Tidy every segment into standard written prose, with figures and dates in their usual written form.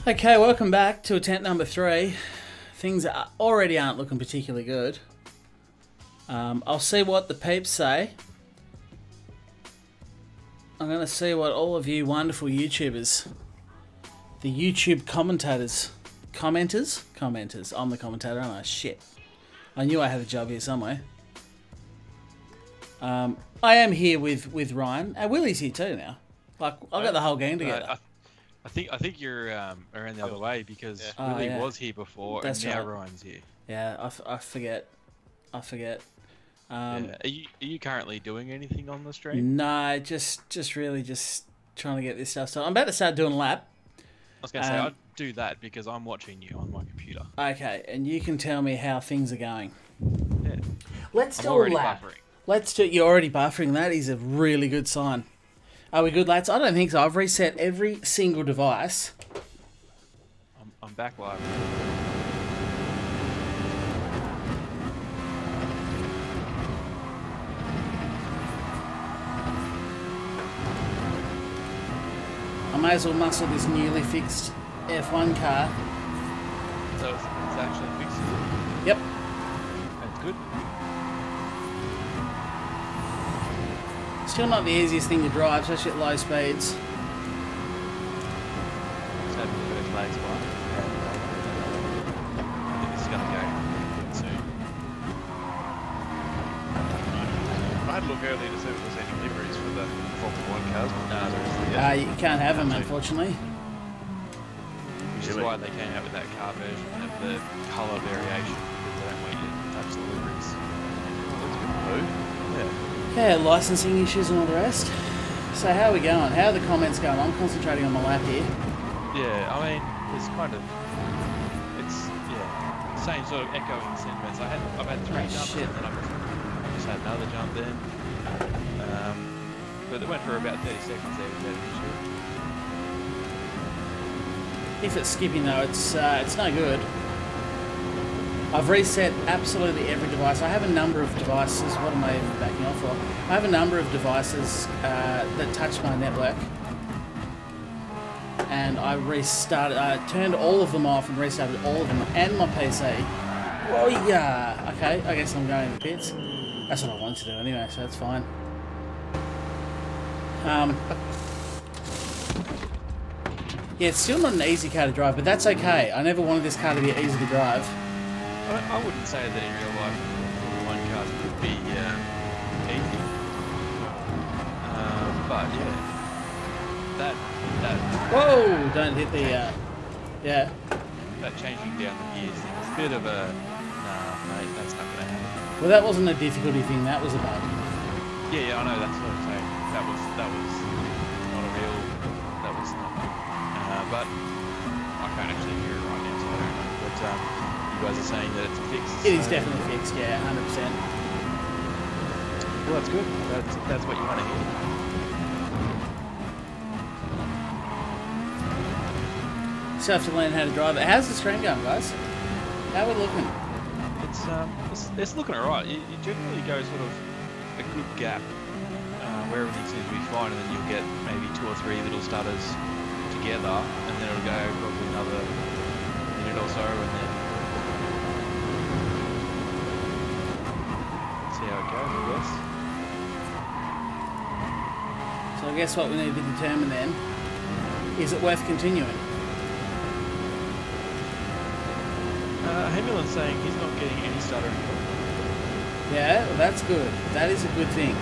Okay, welcome back to attempt number 3. Things already aren't looking particularly good. I'll see what the peeps say. I'm going to see what all of you wonderful YouTubers, the YouTube commenters, I'm the commentator, aren't I? Shit. I knew I had a job here somewhere. I am here with Ryan. Willie's here too now. Like, I've got the whole gang together. I think you're around the other way because Willie was here before. That's and now right. Ryan's here. Yeah, I forget. Are you currently doing anything on the stream? No, just really trying to get this stuff started. I'm about to start doing a lap. I was going to say, I'd do that because I'm watching you on my computer. Okay, and you can tell me how things are going. Yeah. Let's do a lap. Buffering. Let's do. You're already buffering. That is a really good sign. Are we good, lads? I don't think so. I've reset every single device. I'm back live. I may as well muscle this newly fixed F1 car. So it's actually fixed? Yep. That's good. Still not the easiest thing to drive, especially at low speeds. I think this is going to go soon. I had a look earlier to see if there's any liveries for the Formula 1 cars, but no, there isn't yet. You can't have them, unfortunately. Which is why they came out with that car version of the colour variation, because they don't want you to touch the liveries. That's good to do. Yeah. Yeah, licensing issues and all the rest. So how are we going? How are the comments going? I'm concentrating on my lap here. Yeah, I mean, it's kind of, same sort of echoing sentiments. I've had 3 jumps and then I just had another jump then. But it went for about 30 seconds there without an issue. If it's skipping though, it's no good. I've reset absolutely every device. I have a number of devices. What am I even backing off for? I have a number of devices that touch my network. And I restarted, turned all of them off and restarted all of them and my PC. Oh yeah! Okay, I guess I'm going to the pits. That's what I wanted to do anyway, so that's fine. Yeah, it's still not an easy car to drive, but that's okay. I never wanted this car to be easy to drive. I wouldn't say that in real life Formula 1 cars could be easy. But yeah, that whoa! Don't hit the yeah. That changing down the gears thing is a bit of a nah, mate. That's not gonna happen. Well, that wasn't a difficulty thing. That was a bug. Yeah, I know. That's what I'm saying. That was not a real. That was not. But I can't actually hear it right now, so I don't know. But you guys are saying that it's fixed. It is definitely fixed, yeah, 100%. Well, that's good. That's what you want to hear. Still have to learn how to drive it. How's the stream going, guys? How are we looking? It's looking alright. You generally go sort of a good gap where everything seems to be fine, and then you'll get maybe 2 or 3 little stutters together, and then it'll go probably another minute or so, and then see how it goes, I guess. So I guess what we need to determine then, is it worth continuing? Hamlin's saying he's not getting any stuttering. Yeah, well, that's good. That is a good thing.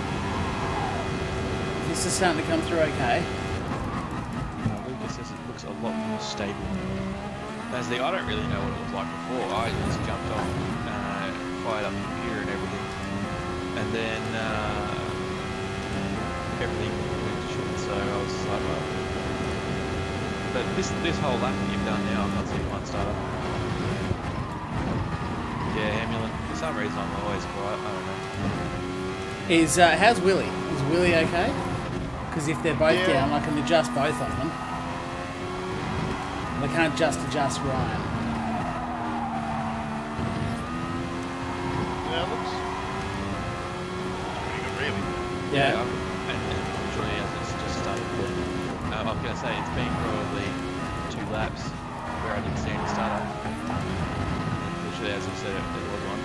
This is starting to come through okay. Lucas says it looks a lot more stable. As I don't really know what it looked like before. I just jumped on, fired up the computer and everything, and then everything went to shit. So I was like, well. But this whole lap that you've done now, I've not seen one stutter. Yeah, Hamlin. For some reason, I'm always quiet. I don't know. How's Willie? Is Willie okay? Because if they're both down, I can adjust both of them. I can't just adjust Ryan. Yeah, it looks pretty good, really. Yeah. And usually as it's just started. I was going to say it's been probably 2 laps. where I did standard starter. Literally, as I said, it was one,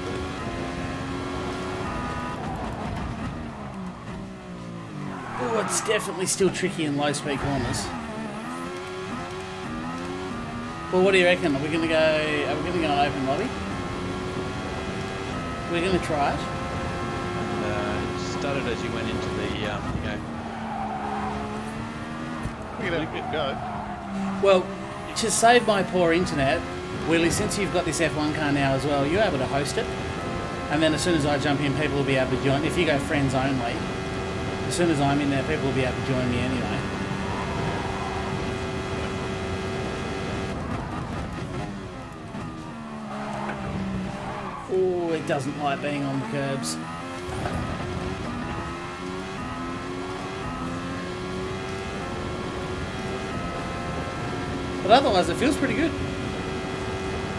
Oh, it's definitely still tricky in low speed corners. Well, what do you reckon? Are we gonna go an open lobby? We're gonna try it. And it started as you went into the We can have a good go. Well, to save my poor internet, Willie, since you've got this F1 car now as well, you're able to host it. And then as soon as I jump in, people will be able to join. If you go friends only, as soon as I'm in there, people will be able to join me anyway. Oh, it doesn't like being on the curbs. But otherwise, it feels pretty good.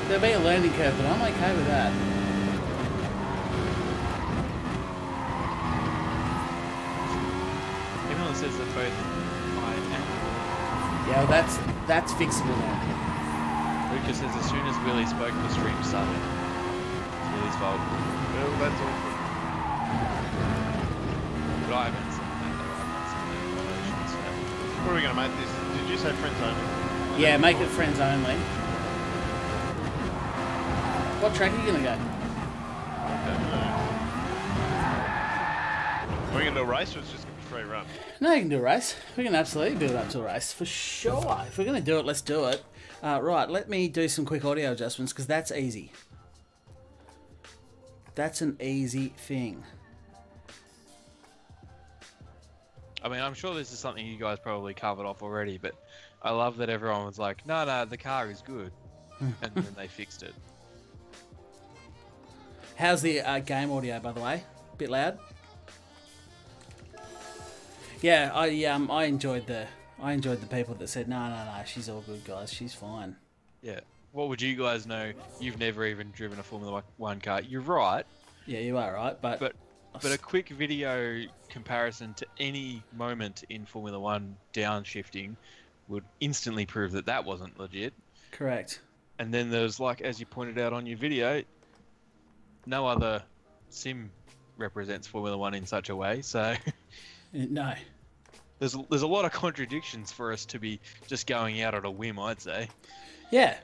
There'll be a learning curve, but I'm okay with that. Everyone says that both I and Yeah, well, that's fixable now. Lucas says as soon as Willie spoke, the stream started. It's Willie's fault. Well, that's awkward. But I haven't seen that. What are we going to make this? Did you say friends only? Yeah, make it friends only. What track are you going to go? I don't know. Are we going to do a race or it's just going to be free run? No, you can do a race. We can absolutely build up to a race, for sure. If we're going to do it, let's do it. Right, let me do some quick audio adjustments, because that's easy. That's an easy thing. I mean, I'm sure this is something you guys probably covered off already, but I love that everyone was like, no, the car is good. And then they fixed it. How's the game audio, by the way? Bit loud? Yeah, I enjoyed the people that said, no, she's all good, guys. She's fine. Yeah. What would you guys know? You've never even driven a Formula 1 car. You're right. Yeah, you are right, but a quick video comparison to any moment in Formula 1 downshifting would instantly prove that that wasn't legit. Correct. And then there's, like, as you pointed out on your video, no other sim represents Formula 1 in such a way, so... No. There's a lot of contradictions for us to be just going out on a whim, I'd say. Yeah.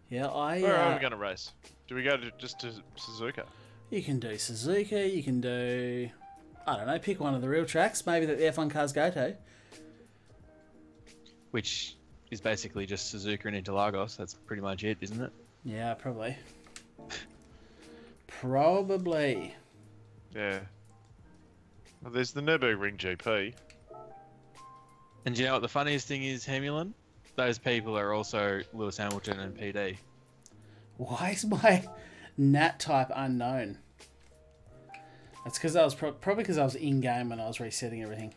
Yeah, Where are we going to race? Do we go just to Suzuka? You can do Suzuka, you can do... I don't know, pick one of the real tracks, maybe that the F1 cars go to. Which is basically just Suzuka and Interlagos. That's pretty much it, isn't it? Yeah, probably. Probably. Yeah. Well, there's the Nürburgring GP. And you know what the funniest thing is, Hemulin? Those people are also Lewis Hamilton and PD. Why is my nat type unknown? That's because I was probably because I was in game when I was resetting everything.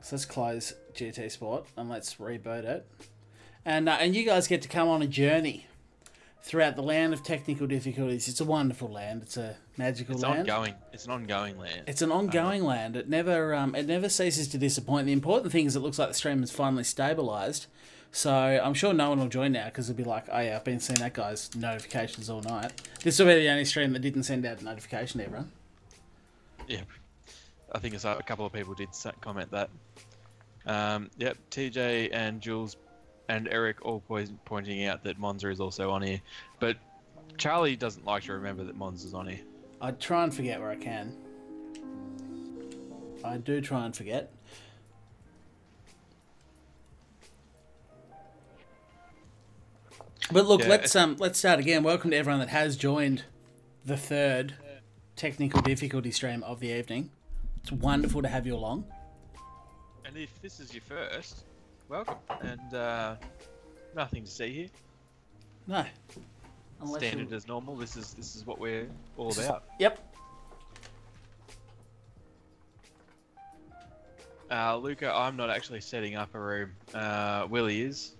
So let's close GT Sport and let's reboot it. And you guys get to come on a journey throughout the land of technical difficulties. It's a wonderful land. It's a magical land. It's an ongoing land. It's an ongoing land. It never ceases to disappoint. The important thing is it looks like the stream has finally stabilised. So I'm sure no one will join now because it'll be like, oh yeah, I've been seeing that guy's notifications all night. This will be the only stream that didn't send out a notification to everyone. Yeah, I think a couple of people did comment that. Yep, TJ and Jules and Eric all pointing out that Monza is also on here. But Charlie doesn't like to remember that Monza's on here. I try and forget where I can. I do try and forget. But look, Yeah. let's start again. Welcome to everyone that has joined the third technical difficulty stream of the evening. It's wonderful to have you along. And if this is your first, welcome. And nothing to see here. No. Unless Standard as normal. This is what we're all about. Yep. Luca, I'm not actually setting up a room. Willie is,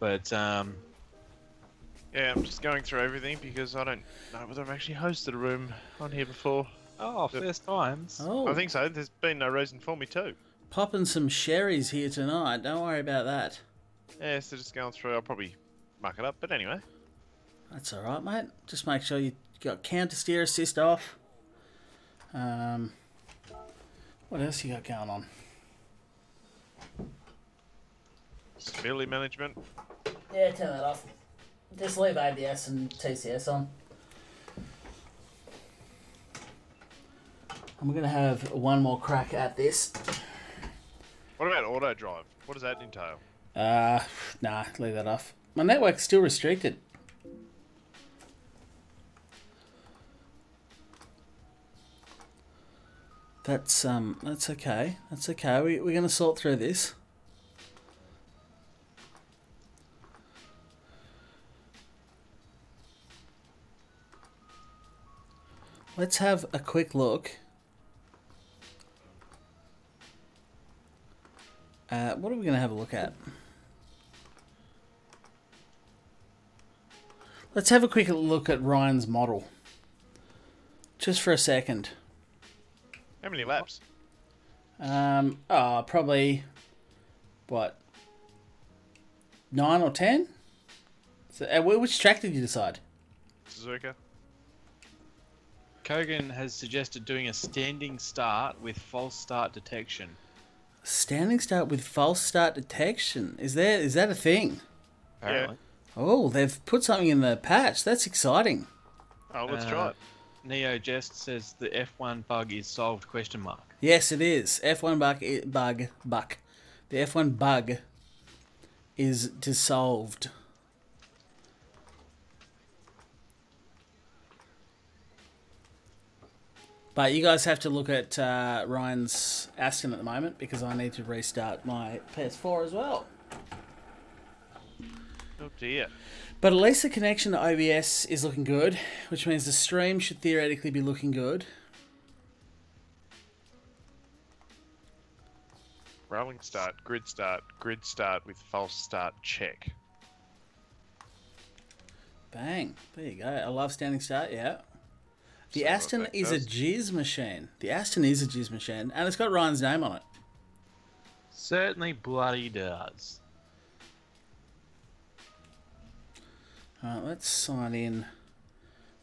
but Yeah, I'm just going through everything because I don't know whether I've actually hosted a room on here before. first times. Oh. I think so. There's been no reason for me to. popping some sherries here tonight. Don't worry about that. Yeah, so just going through. I'll probably muck it up, but anyway. That's all right, mate. Just make sure you got counter steer assist off. What else you got going on? Stability management. Yeah, turn that off. Just leave ABS and TCS on. I'm going to have one more crack at this. What about auto drive? What does that entail? Nah, leave that off. My network's still restricted. That's okay. That's okay. We're going to sort through this. Let's have a quick look. What are we going to have a look at? Let's have a quick look at Ryan's model. Just for a second. How many laps? Probably, what, 9 or 10? So, which track did you decide? Suzuka. Kogan has suggested doing a standing start with false start detection. Standing start with false start detection. Is that a thing? Apparently. Oh, they've put something in the patch. That's exciting. Oh, let's try it. Neo Jest says the F1 bug is solved, question mark. Yes, it is. F1 bug. The F1 bug is dissolved. But you guys have to look at Ryan's Aston at the moment because I need to restart my PS4 as well. Oh dear. But at least the connection to OBS is looking good, which means the stream should theoretically be looking good. Rolling start, grid start with false start check. Bang. There you go. I love standing start, yeah. The So what Aston that is a does- jizz machine. The Aston is a jizz machine, and it's got Ryan's name on it. Certainly bloody does. Alright, let's sign in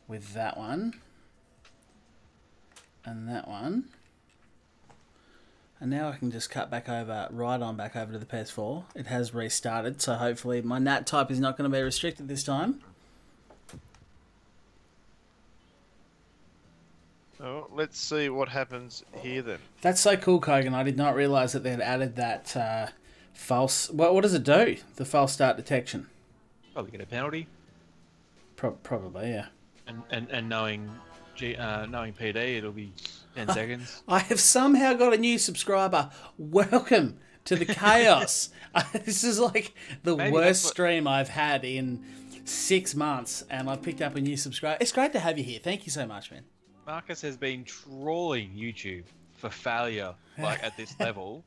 with that one. And that one. And now I can just cut back over, right on back over to the PS4. It has restarted, so hopefully my NAT type is not going to be restricted this time. Oh, let's see what happens here then. That's so cool, Kogan. I did not realise that they had added that false... What does it do, the false start detection? Probably get a penalty. Probably, yeah. And knowing PD, it'll be 10 seconds. I have somehow got a new subscriber. Welcome to the chaos. This is like the Maybe worst that's what- stream I've had in 6 months, and I've picked up a new subscriber. It's great to have you here. Thank you so much, man. Marcus has been trawling YouTube for failure, like at this level,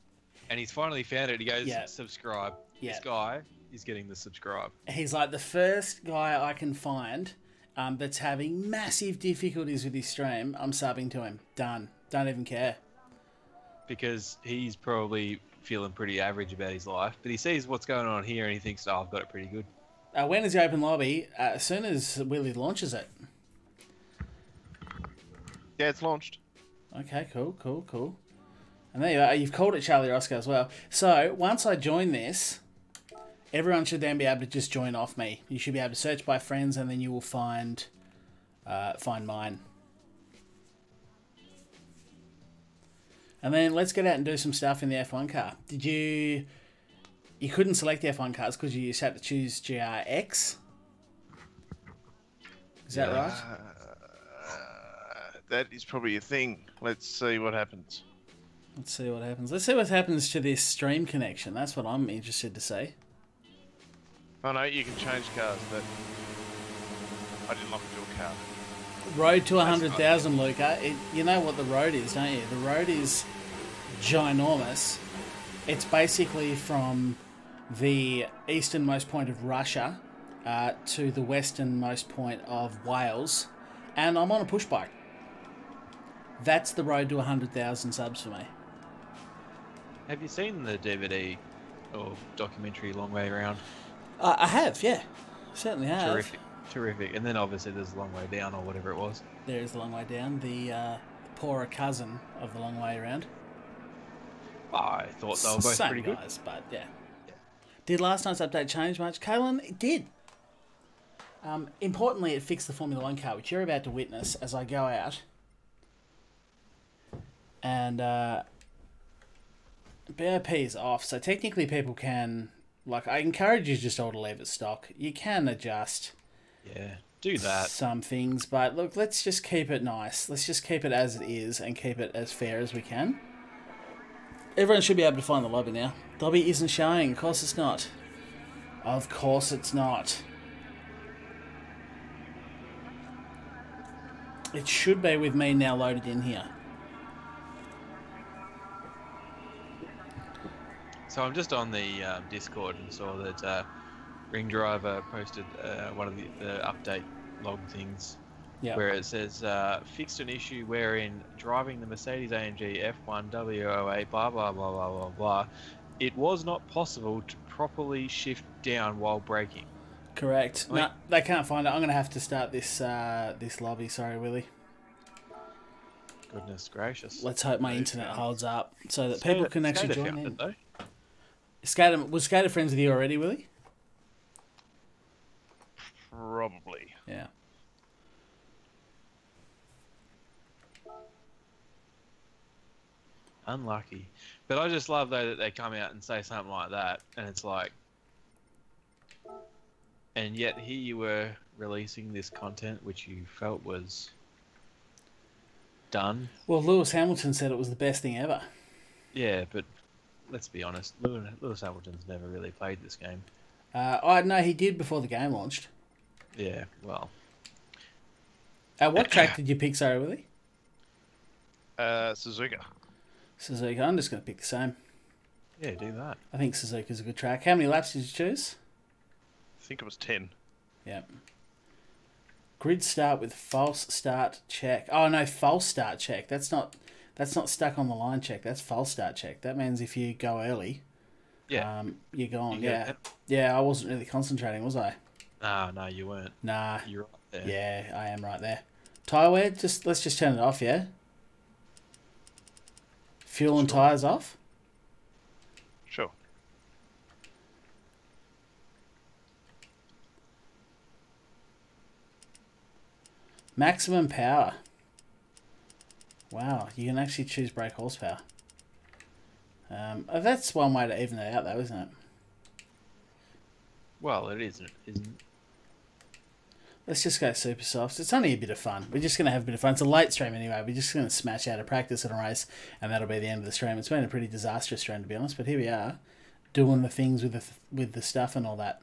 and he's finally found it. He goes, Yeah. subscribe. Yeah. This guy is getting the subscribe. He's like the first guy I can find that's having massive difficulties with his stream. I'm subbing to him. Done. Don't even care. Because he's probably feeling pretty average about his life, but he sees what's going on here and he thinks, oh, I've got it pretty good. When is the open lobby? As soon as Willie launches it. Yeah, it's launched. Okay, cool. And there you are. You've called it Charlie Roscoe as well. So, once I join this, everyone should then be able to just join off me. You should be able to search by friends, and then you will find mine. And then let's get out and do some stuff in the F1 car. You couldn't select the F1 cars because you just had to choose GRX? Is that right? That is probably a thing. Let's see what happens. Let's see what happens. Let's see what happens to this stream connection. That's what I'm interested to see. Oh no, you can change cars, but I didn't lock into a car. Road to 100,000, Luca. You know what the road is, don't you? The road is ginormous. It's basically from the easternmost point of Russia to the westernmost point of Wales. And I'm on a push bike. That's the road to 100,000 subs for me. Have you seen the DVD or documentary Long Way Around? I have, yeah. Certainly have. Terrific. Terrific. And then obviously there's The Long Way Down or whatever it was. There is The Long Way Down, the poorer cousin of The Long Way Around. I thought they were both Same pretty good. guys, but yeah. Did last night's update change much, Kalen? It did. Importantly, it fixed the Formula 1 car, which you're about to witness as I go out. And BOP is off, so technically people can... Like, I encourage you just all to leave it stock. You can adjust... Yeah, do that. Some things, but look, let's just keep it nice. Let's just keep it as it is and keep it as fair as we can. Everyone should be able to find the lobby now. The lobby isn't showing. Of course it's not. Of course it's not. It should be with me now loaded in here. So I'm just on the Discord and saw that Ring Driver posted one of the update log things, where it says fixed an issue wherein driving the Mercedes-AMG F1 W08 blah blah blah blah blah blah, it was not possible to properly shift down while braking. Correct. No, they can't find it. I'm going to have to start this this lobby. Sorry, Willie. Goodness gracious. Let's hope my internet holds up so that people can actually join in. Though. Was Skater friends with you already, Willie? Probably. Yeah. Unlucky. But I just love though that they come out and say something like that, and it's like, and yet here you were releasing this content which you felt was done. Well, Lewis Hamilton said it was the best thing ever. Yeah, but let's be honest, Lewis Hamilton's never really played this game. I know he did before the game launched. Yeah, well. What track did you pick, sorry, Willie? Suzuka. Suzuka. I'm just going to pick the same. Yeah, do that. I think Suzuka's a good track. How many laps did you choose? I think it was 10. Yeah. Grid start with false start check. Oh no, false start check. That's not stuck on the line check. That's false start check. That means if you go early, you're gone. Yeah, I wasn't really concentrating, was I? No, you weren't. Nah. You're right there. Yeah, I am right there. Tyre wear, let's just turn it off, yeah? Fuel and tyres off? Sure. Maximum power. Wow, you can actually choose brake horsepower. That's one way to even it out, though, isn't it? Well, it isn't it? Let's just go super soft. It's only a bit of fun. We're just going to have a bit of fun. It's a late stream anyway. We're just going to smash out a practice and a race, and that'll be the end of the stream. It's been a pretty disastrous stream, to be honest, but here we are, doing the things with the stuff and all that.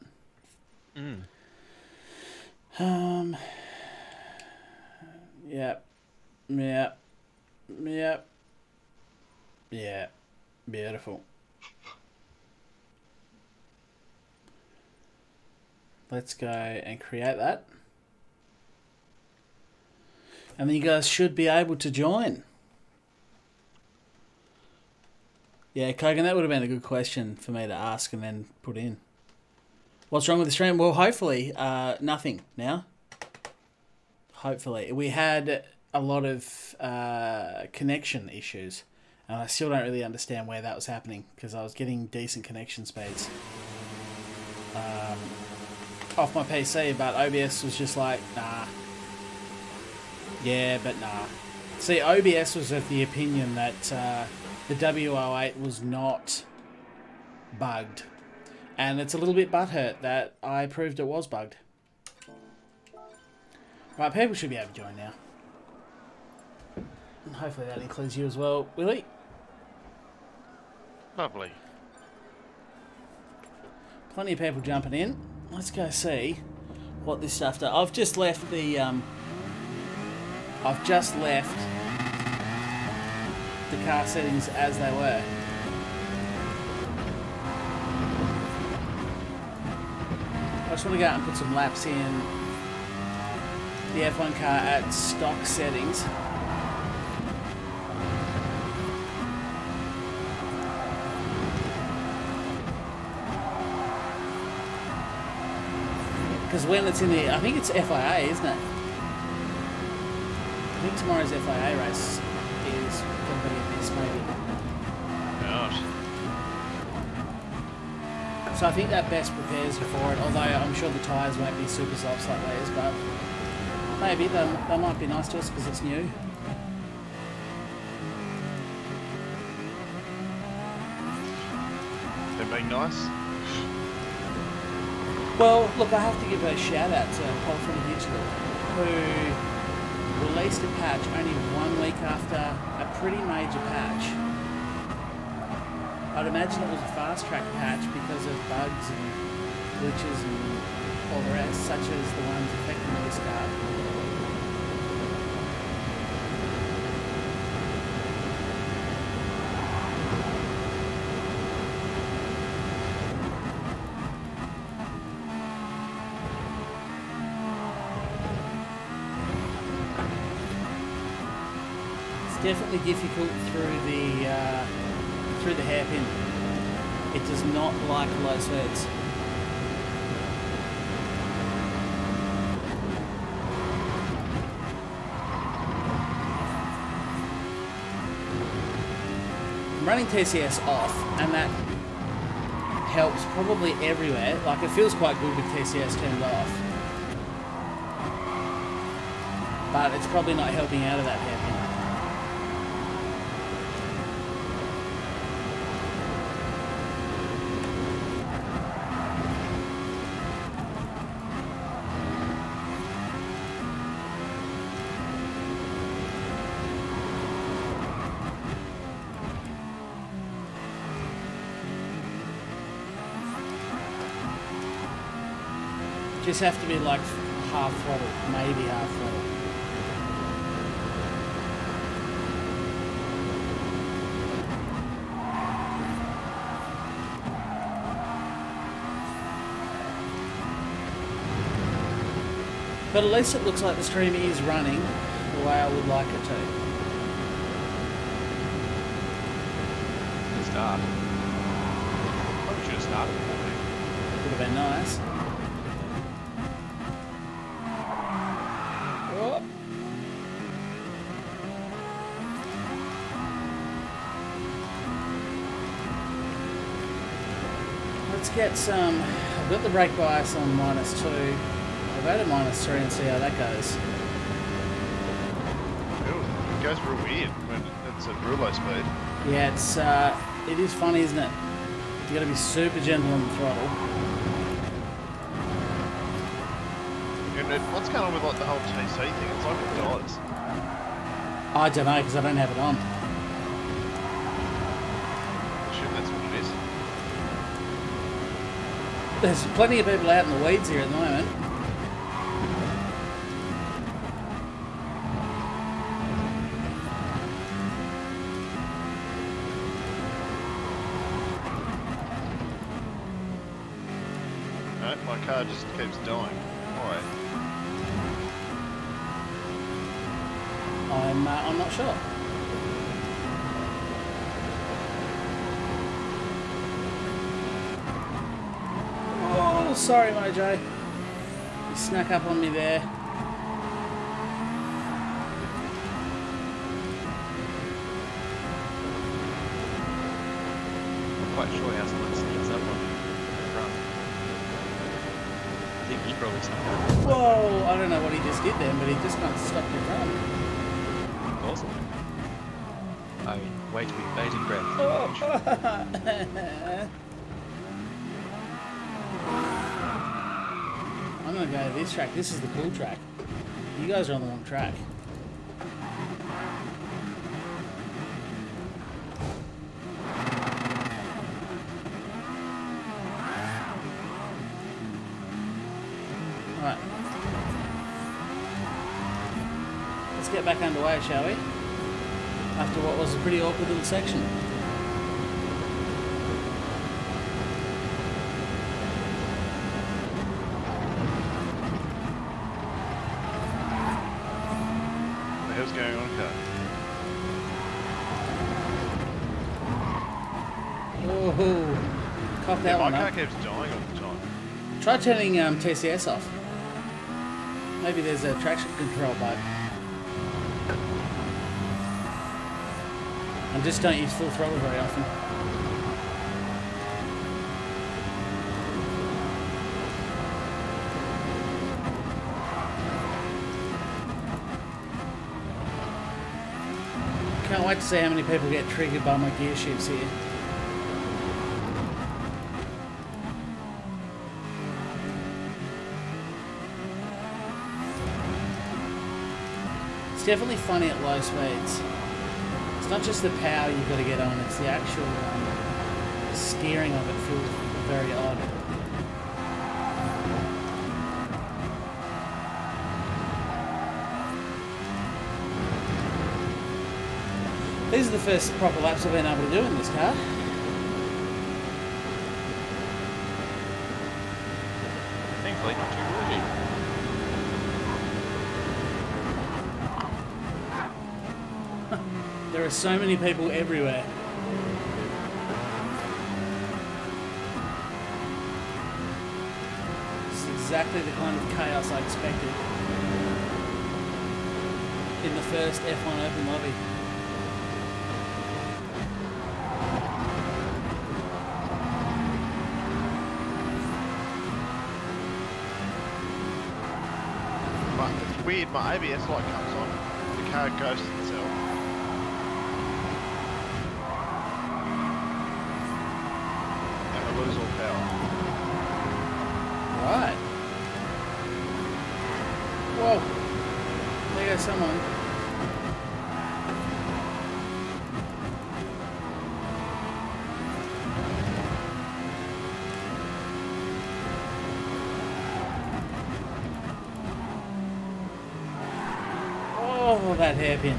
Yeah. Beautiful. Let's go and create that. And then you guys should be able to join. Yeah, Kogan, that would have been a good question for me to ask and then put in. What's wrong with the stream? Well, hopefully, nothing now. Hopefully. We had a lot of connection issues. And I still don't really understand where that was happening because I was getting decent connection speeds off my PC, but OBS was just like, nah. Yeah, but nah. See, OBS was of the opinion that the W08 was not bugged. And it's a little bit butthurt that I proved it was bugged. Right, people should be able to join now. And hopefully that includes you as well, Willie. Lovely. Plenty of people jumping in. Let's go see what this stuff does. I've just left the car settings as they were. I just want to go out and put some laps in the F1 car at stock settings. Because when it's in the, I think it's FIA, isn't it? I think tomorrow's FIA race is going to be in this, maybe. Gosh. So I think that best prepares you for it, although I'm sure the tyres won't be super soft like these, but maybe they might be nice to us because it's new. They're being nice. Well, look, I have to give a shout out to Polfront Digital, who released a patch only 1 week after a pretty major patch. I'd imagine it was a fast track patch because of bugs and glitches and all the rest, such as the ones affecting this car. It's definitely difficult through the hairpin. It does not like low speeds. I'm running TCS off, and that helps probably everywhere. Like, it feels quite good with TCS turned off, but it's probably not helping out of that hairpin. Just have to be like half throttle, maybe half throttle. But at least it looks like the stream is running the way I would like it to. Good start. Probably should have started with that. Would have been nice. Oh. Let's get some. I've got the brake bias on -2. I'll go to -3 and see how that goes. Ooh, it goes real weird when it's at real low speed. Yeah, it is funny, isn't it? You got to be super gentle on the throttle. And what's going on with like the whole TC thing? It's like it dies. I don't know because I don't have it on. I assume that's what it is. There's plenty of people out in the weeds here at the moment. No, my car just keeps dying. Why? I'm not sure. Oh, sorry, Mojo. You snuck up on me there. I'm quite sure how someone sneaks up on you in front. I think he probably snuck up. Whoa, I don't know what he just did then, but he just kind of stopped in front. Awesome. I mean, way to be bated breath. I'm going to go to this track. This is the cool track. You guys are on the wrong track. Alright. Let's get back underway, shall we? After what was a pretty awkward little section. What the hell's going on, car? Oh, cough that Yeah, my one car up. keeps dying all the time. Try turning TCS off. Maybe there's a traction control bug. I just don't use full throttle very often. Can't wait to see how many people get triggered by my gear shifts here. It's definitely funny at low speeds. It's not just the power you've got to get on, it's the actual steering of it feels very odd. These are the first proper laps I've been able to do in this car. Thankfully, not too wordy. There are so many people everywhere. It's exactly the kind of chaos I expected in the first F1 Open lobby. It's weird, my ABS light comes on, the car ghosts itself. And I lose all power. Right. Whoa. There goes someone. Oh, that hairpin.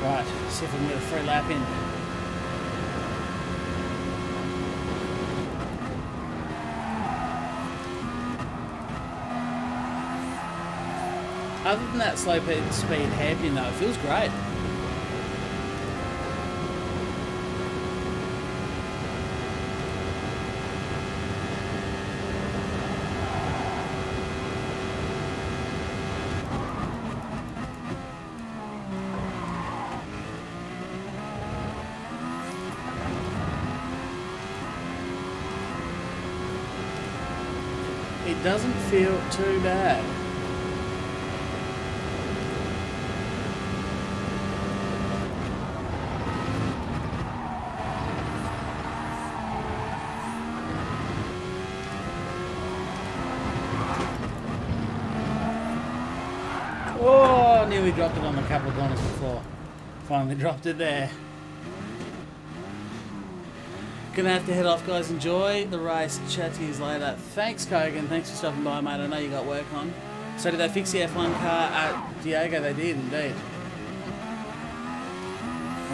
Right, see if we can get a free lap in. Other than that slow speed hairpin though, it feels great. It doesn't feel too bad. Oh, nearly dropped it on a couple of corners before. Finally dropped it there. Gonna have to head off, guys. Enjoy the race. Chat to you later. Thanks, Kogan. Thanks for stopping by, mate. I know you got work on. So did they fix the F1 car at Diego? They did, indeed.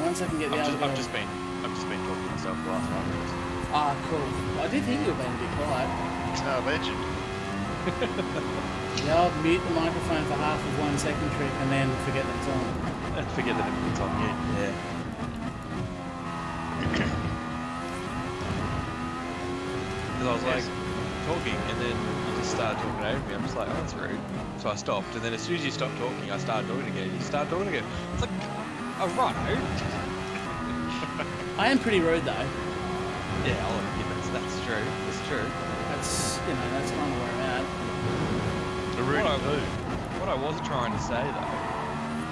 Once I can get the other. I've just been talking to myself the last 5 minutes. Ah, cool. I did think you were being a bit quiet. No, legend. Yeah, I'll mute the microphone for half of 1 second trick and then forget that it's on. And forget that it's on mute. Yeah. Because I was like talking, and then you just started talking over me. I'm just like, oh, that's rude. So I stopped, and then as soon as you stopped talking, I started talking again. You started talking again. It's like, oh, right. I am pretty rude though. Yeah, I'll admit that's true. That's true. That's, you know, that's kind of where I'm at. What I was trying to say though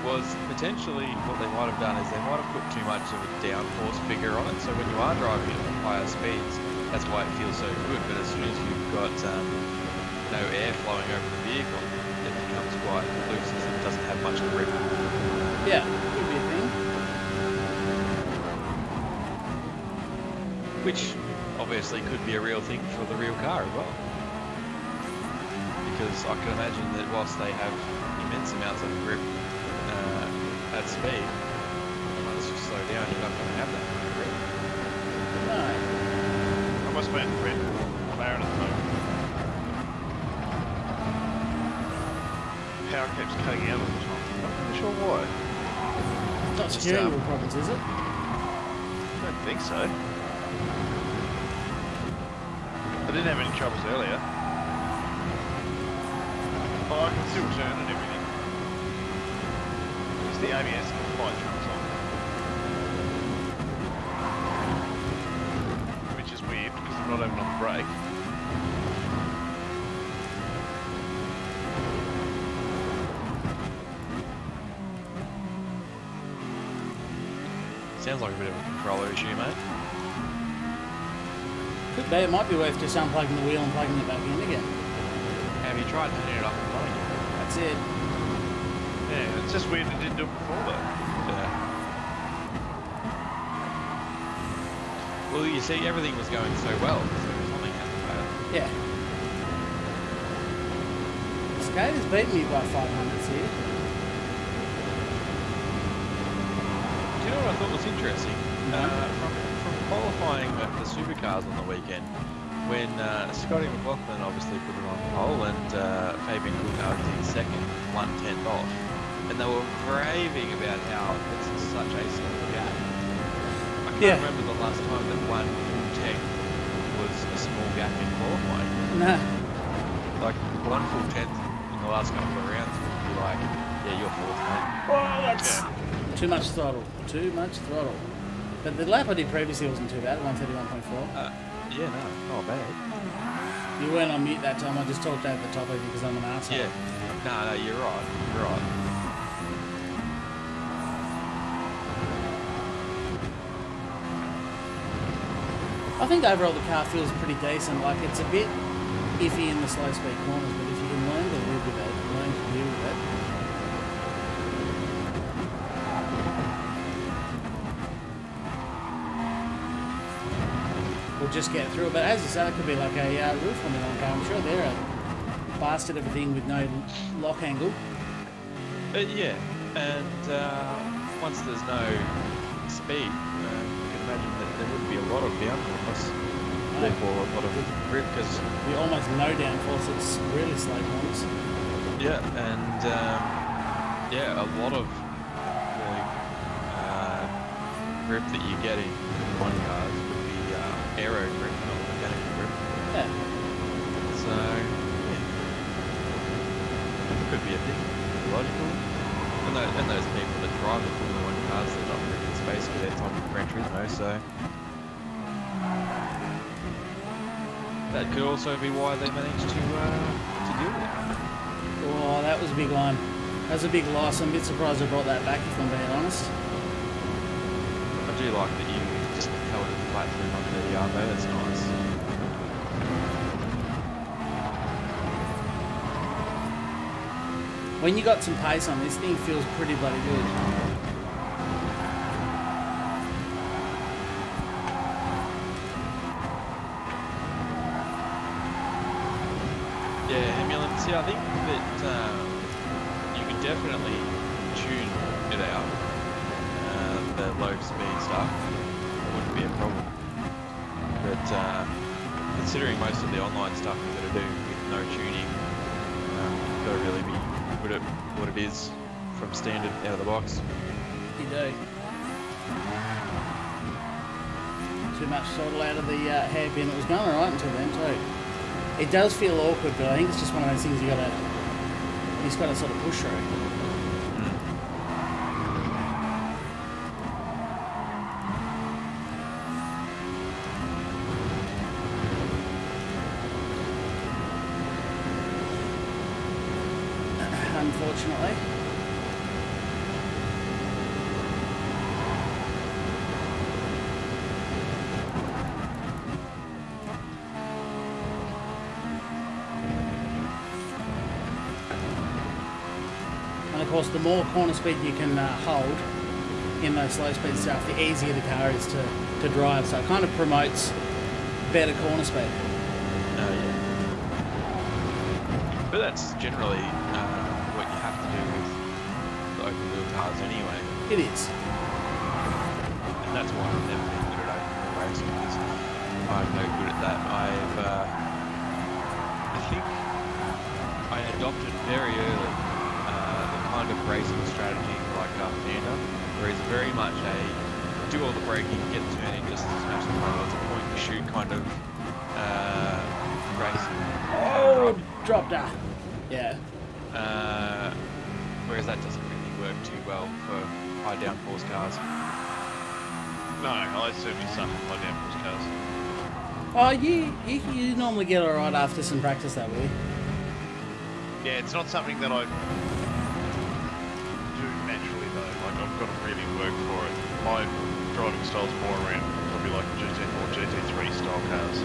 was potentially what they might have done is they might have put too much of a downforce figure on it. So when you are driving at higher speeds, that's why it feels so good. But as soon as you've got no air flowing over the vehicle, it becomes quite loose and it doesn't have much grip. Yeah, could be a thing. Which obviously could be a real thing for the real car as well. Because I can imagine that whilst they have immense amounts of grip at speed, once you slow down, you're not going to have that kind of grip. No. I must be in red McLaren at the moment. Power keeps cutting out all the time. I'm not really sure why. Not steering wheel problems, is it? I don't think so. didn't have any troubles earlier. Oh, I can still turn and everything. Just the ABS light comes on. Which is weird because I'm not even on the brake. Sounds like a bit of a controller issue, mate. Could be. It might be worth just unplugging the wheel and plugging it back in again. Have you tried turning it up and running? That's it. Yeah, it's just weird it didn't do it before though. Yeah. Well, you see, everything was going so well, so something had to fail. Yeah. Skater's beaten me by 500s here. Do you know what I thought was interesting? No. From qualifying the supercars on the weekend, when Scotty McLaughlin obviously put it on pole and Fabian Coulthard was in second, 1/10 off, and they were raving about how it's such a small gap. I can't remember the last time that 1/10 was a small gap in qualifying. Nah. Like 1/10 in the last couple of rounds would be like, yeah, you're fourth, mate. Oh, that's too much throttle. Too much throttle. But the lap I did previously wasn't too bad, 131.4. Yeah, no, not bad. You weren't on mute that time, I just talked over the top of you because I'm an arsehole. Yeah. No, you're right. You're right. I think overall the car feels pretty decent. Like, it's a bit iffy in the slow speed corners, but if you can learn to live with it, learn to deal with it. We'll just get through it. But as you said, it could be like a roof on the car. I'm sure they're blasted everything with no lock angle. Yeah, and once there's no speed, you can imagine that there wouldn't be a lot of downforce, therefore a lot of grip, because We almost no downforce. It's really slow corners. yeah, and yeah, a lot of the grip that you get in one cars would be aero grip, not mechanical grip. Yeah. So yeah, could be a thing, logical. And those people that drive the Formula 1 cars, they're not really in space for their time in Gran Turismo, so that could also be why they managed to do it. Oh, that was a big line. That was a big loss. I'm a bit surprised I brought that back, if I'm being honest. I do like that you just held it flat through under the yard though, that's nice. When you got some pace on, this thing feels pretty bloody good. Yeah, Hamilton, see, I think that you can definitely tune it out. The low speed stuff wouldn't be a problem. But considering most of the online stuff you've got to do with no tuning, you've got to really be good at what it is from standard out of the box. You do. Too much throttle out of the hairpin. It was going alright until then too. It does feel awkward, but I think it's just one of those things you just got to sort of push through. Unfortunately. And of course, the more corner speed you can hold in those slow speed stuff, the easier the car is to drive. So it kind of promotes better corner speed. Oh yeah. But that's generally what you have to do with the open wheel cars anyway. It is. And that's why I've never been good at open wheel racing, because I'm no good at that. I think I adopted very early the kind of racing strategy like Fernando, where it's very much a do all the braking, get the turning, just smash the front, it's a point and shoot kind of racing. Oh, dropped her. Yeah. Whereas that doesn't really work too well for high downforce cars. No, I certainly suck at high downforce cars. Oh, you normally get alright after some practice, though, will you? Yeah, it's not something that I do naturally though. Like I've got to really work for it. My driving style's more around probably like GT or GT3 style cars.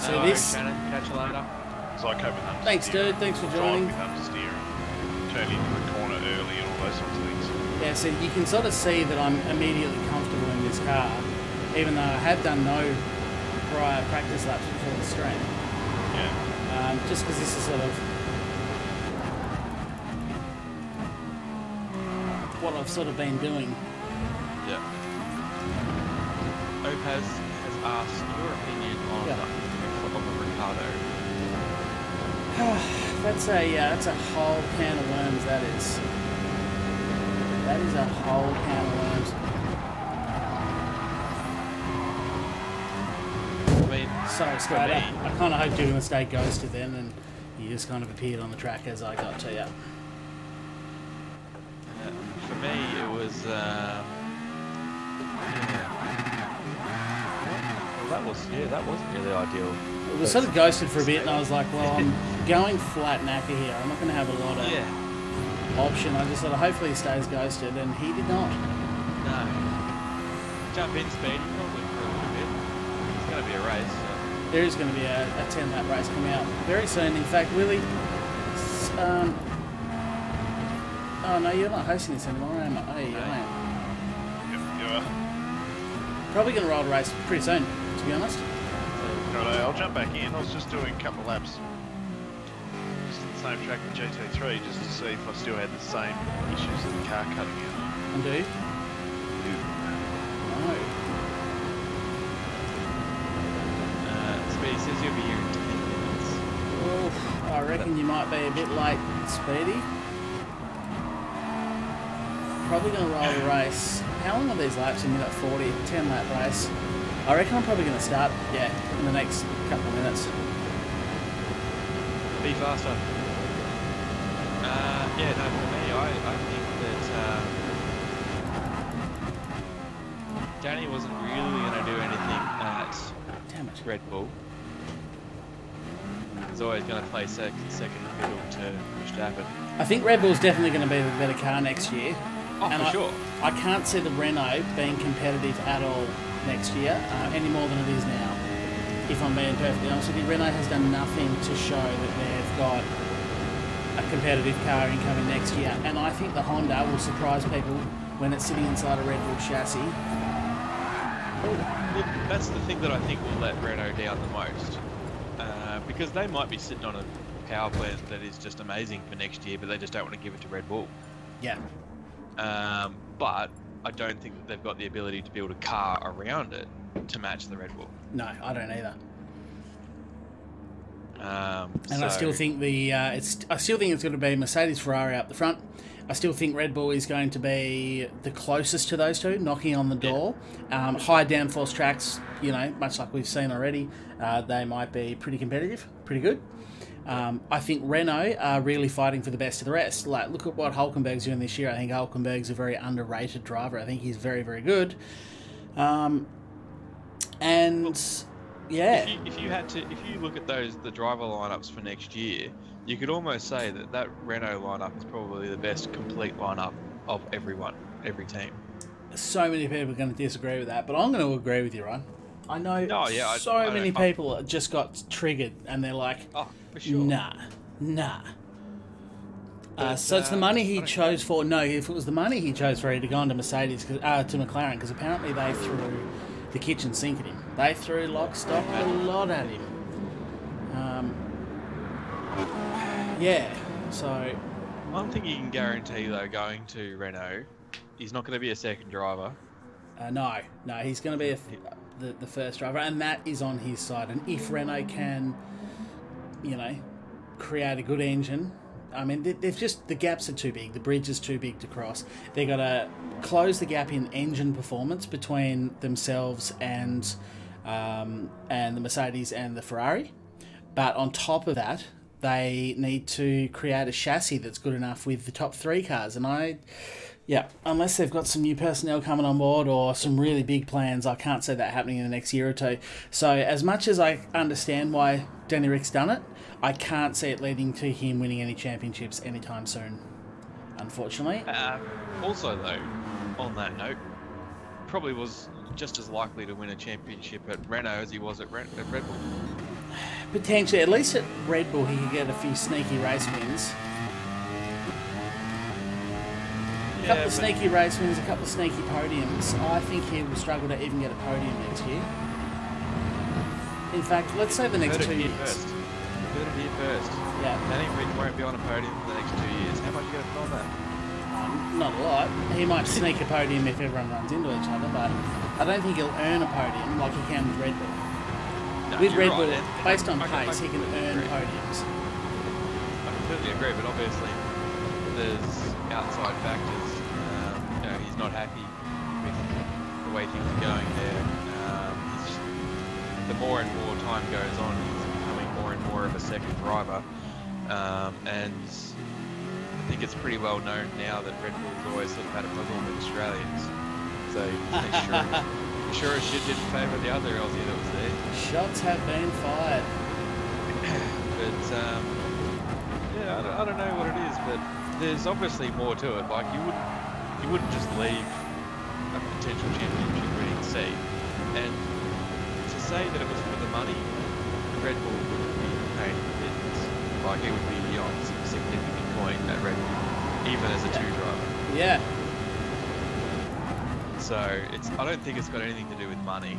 So No, this. Shannon, catch you later. So I cope with understeer. Thanks, dude. Thanks for joining. Drive with understeer and turn into the corner early and all those sorts of things. Yeah, so you can sort of see that I'm immediately comfortable in this car, even though I have done no prior practice laps before the stream. Yeah. Just because this is sort of what I've sort of been doing. Yeah. Opaz has asked your opinion on the Ricardo. That's a whole can of worms. That is. That is a whole can of worms. I mean, Sorry, Scott. I kind of hoped you were going to stay ghosted then, and you just kind of appeared on the track as I got to you. for me, it was. Well, that wasn't really ideal. It was sort of ghosted for a bit, and I was like, well, I'm going flat knacker here. I'm not going to have a lot of option. I just thought, hopefully he stays ghosted, and he did not. No. Jump in, Speedy, probably for a little bit. It's going to be a race. So. There is going to be a 10-lap race coming out very soon. In fact, Willie, oh no, you're not hosting this anymore, am I? Oh, yeah, I am. Yep, you are. Probably going to roll the race pretty soon, to be honest. Right, I'll jump back in. I was just doing a couple of laps. Just at the same track with GT3, just to see if I still had the same issues with the car cutting out. And do? No. Speedy says you'll be here in 10 minutes. Well, I reckon you might be a bit late, Speedy. Probably going to roll the race. How long are these laps? In minute 40, 10-lap race. I reckon I'm probably going to start, in the next couple of minutes. Be faster. For me, I think that Danny wasn't really going to do anything at Red Bull. He's always going to play second fiddle to Verstappen. I think Red Bull's definitely going to be the better car next year. Oh, and for sure. I can't see the Renault being competitive at all next year, any more than it is now. If I'm being perfectly honest with you, Renault has done nothing to show that they've got a competitive car incoming next year. And I think the Honda will surprise people when it's sitting inside a Red Bull chassis. Look, that's the thing that I think will let Renault down the most. Because they might be sitting on a power plant that is just amazing for next year, but they just don't want to give it to Red Bull. Yeah. But I don't think that they've got the ability to build a car around it to match the Red Bull. No, I don't either. And I still think I still think it's going to be Mercedes, Ferrari up the front. I still think Red Bull is going to be the closest to those two, knocking on the door. Yeah. High downforce tracks, much like we've seen already, they might be pretty competitive, pretty good. I think Renault are really fighting for the best of the rest. Like, look at what Hulkenberg's doing this year. I think Hulkenberg's a very underrated driver. I think he's very, very good. If you look at the driver lineups for next year, you could almost say that Renault lineup is probably the best complete lineup of every team. So many people are going to disagree with that, but I'm going to agree with you, Ryan. I know many people just got triggered and they're like, oh, for sure. Nah. So it's the money he chose for. No, if it was the money he chose for, he'd have gone to Mercedes, to McLaren, because apparently they threw the kitchen sink at him. They threw lock, stock, a lot at him. So one thing you can guarantee, though, going to Renault, he's not going to be a second driver. No, he's going to be the first driver, and that is on his side. And if Renault can, create a good engine, I mean, the gaps are too big. The bridge is too big to cross. They've got to close the gap in engine performance between themselves and and the Mercedes and the Ferrari. But on top of that, they need to create a chassis that's good enough with the top 3 cars. And yeah, unless they've got some new personnel coming on board or some really big plans, I can't see that happening in the next year or two. So as much as I understand why Danny Rick's done it, I can't see it leading to him winning any championships anytime soon, unfortunately. Also, though, on that note, probably was just as likely to win a championship at Renault as he was at Red Bull. Potentially, at least at Red Bull, he could get a few sneaky race wins. A couple of sneaky race wins, a couple of sneaky podiums. I think he will struggle to even get a podium next year. In fact, let's say the next 2 years. Heard it here first. Yeah. Danny Rick won't be on a podium for the next 2 years. How much are you going to put on that? Not a lot. He might sneak a podium if everyone runs into each other, but I don't think he'll earn a podium like he can with Red Bull. No, with Red Bull, right. based on pace, he can earn podiums. I completely agree, but obviously there's outside factors. He's not happy with the way things are going there. The more and more time goes on, he's becoming more and more of a second driver. And I think it's pretty well known now that Red Bull's always sort of had a problem with Australians. So sure as shit didn't favour the other Aussie that was there. Shots have been fired. But yeah, I don't know what it is, but there's obviously more to it. Like you wouldn't just leave a potential championship winning seat. And to say that it was for the money, Red Bull would be paying dividends. Like it would be beyond some significant point at Red Bull, even as a 2 driver. Yeah. So I don't think it's got anything to do with money.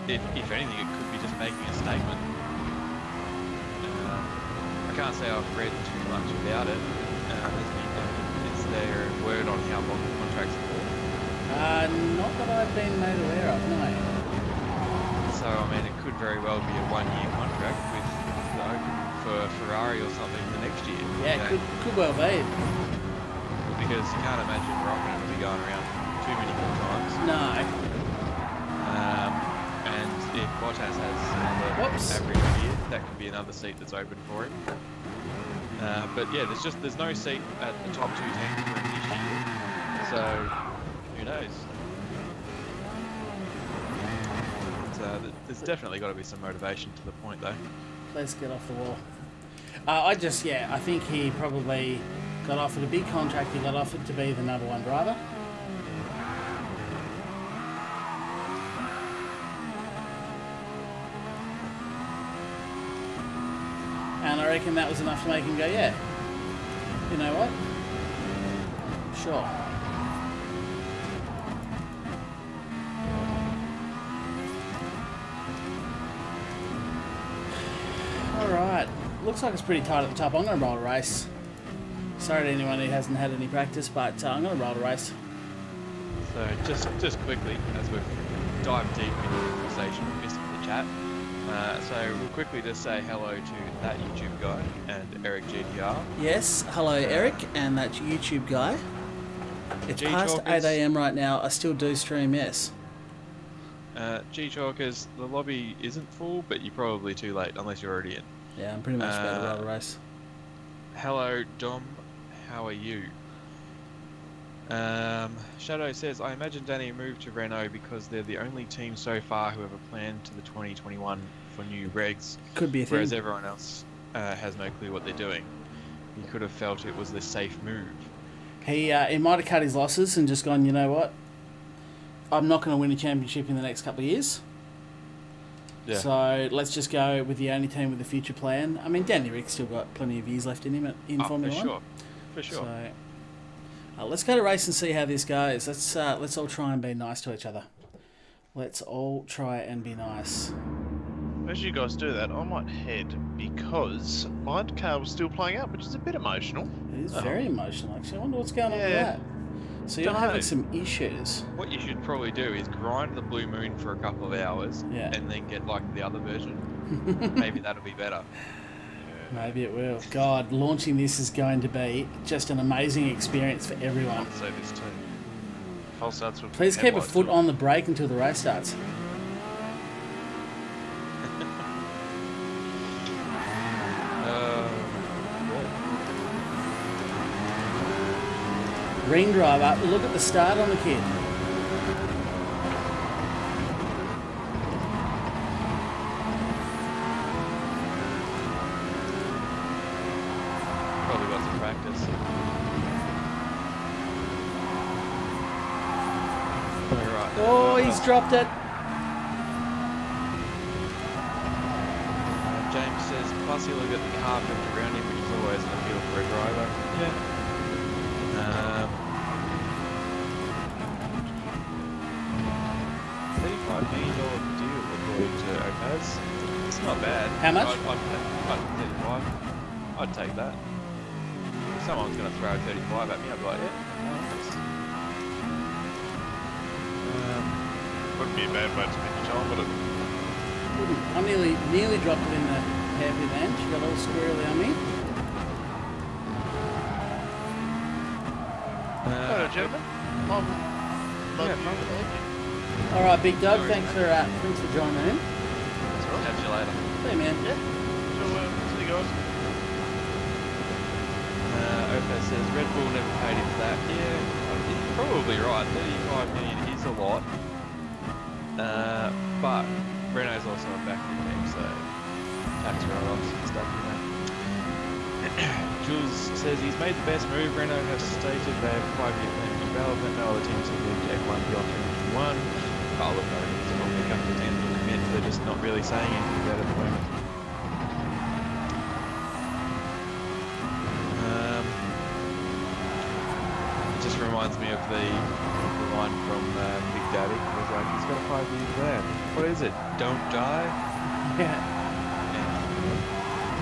If anything, it could be just making a statement. I can't say I've read too much about it. Is there a word on how long the contract's for? Not that I've been made aware of, no. So I mean, it could very well be a 1-year contract with for Ferrari or something the next year. Yeah, could well be. Because you can't imagine Rocket will be going around too many more times. No. And if Bottas has another average year, that could be another seat that's open for him. But yeah, there's no seat at the top 2 teams for him this year. So who knows? There's definitely got to be some motivation to the point, though. Let's get off the wall. I think he probably got offered a big contract. He got offered to be the #1 driver. And I reckon that was enough to make him go, yeah, you know what? Sure. Alright, looks like it's pretty tight at the top. I'm going to roll a race. Sorry to anyone who hasn't had any practice, but I'm going to roll a race. So just quickly, as we've dived deep into the conversation, we missed the chat. So we'll quickly just say hello to that YouTube guy and Eric GTR. Yes, hello Eric and that YouTube guy. It's past 8 AM right now. I still do stream, yes. G-Chalkers, the lobby isn't full, but you're probably too late unless you're already in. Yeah, I'm pretty much about to roll a race. Hello Dom, how are you? Shadow says, I imagine Danny moved to Renault because they're the only team so far who have a plan to the 2021 for new regs. Could be a thing. Whereas everyone else has no clue what they're doing. He could have felt it was the safe move. He might have cut his losses and just gone, you know what? I'm not going to win a championship in the next couple of years. Yeah. So let's just go with the only team with a future plan. I mean, Danny Rick's still got plenty of years left in him in Formula 1. For sure. So, let's go to race and see how this goes. Let's all try and be nice to each other. Let's all try and be nice. As you guys do that, I might head because my car was still playing up, which is a bit emotional. It is very emotional, actually. I wonder what's going on with that. So you're having some issues. What you should probably do is grind the Blue Moon for a couple of hours and then get like the other version. Maybe that'll be better. Maybe it will. God, launching this is going to be just an amazing experience for everyone. I'll say this too. False starts with Please keep a foot on the brake until the race starts. Ring driver. Look at the start on the kid. Probably got some practice. Right. Oh, he's dropped it. James says, plus he'll get the car built around him, which is always an appeal for a driver. Yeah. $35 million deal according to Opaz. It's not bad. How much? I'd take that. If someone's going to throw 35 at me, I'd be like, yeah. Wouldn't be a bad way to spend your time, would it? I nearly dropped it in the hairpin then. She got all squirrely on me. Hello, gentlemen. All right, Big Doug. Thanks for joining in. Catch you later. See you, man. Yeah. So, see you guys. Opaz says Red Bull never paid him for that. Yeah, you're probably right. 35 million is a lot. But Renault's also a factory team, so tax write-offs and stuff, you know. Jules says he's made the best move. Renault has stated they have 5-year plan for development. No other teams have moved to F1 beyond 2021. Oh, look, I think there's probably a couple of teams that commit. They're just not really saying anything about it at the moment. It just reminds me of the line from Big Daddy. It was like, he's got a 5-year plan. What is it? Don't die? Yeah.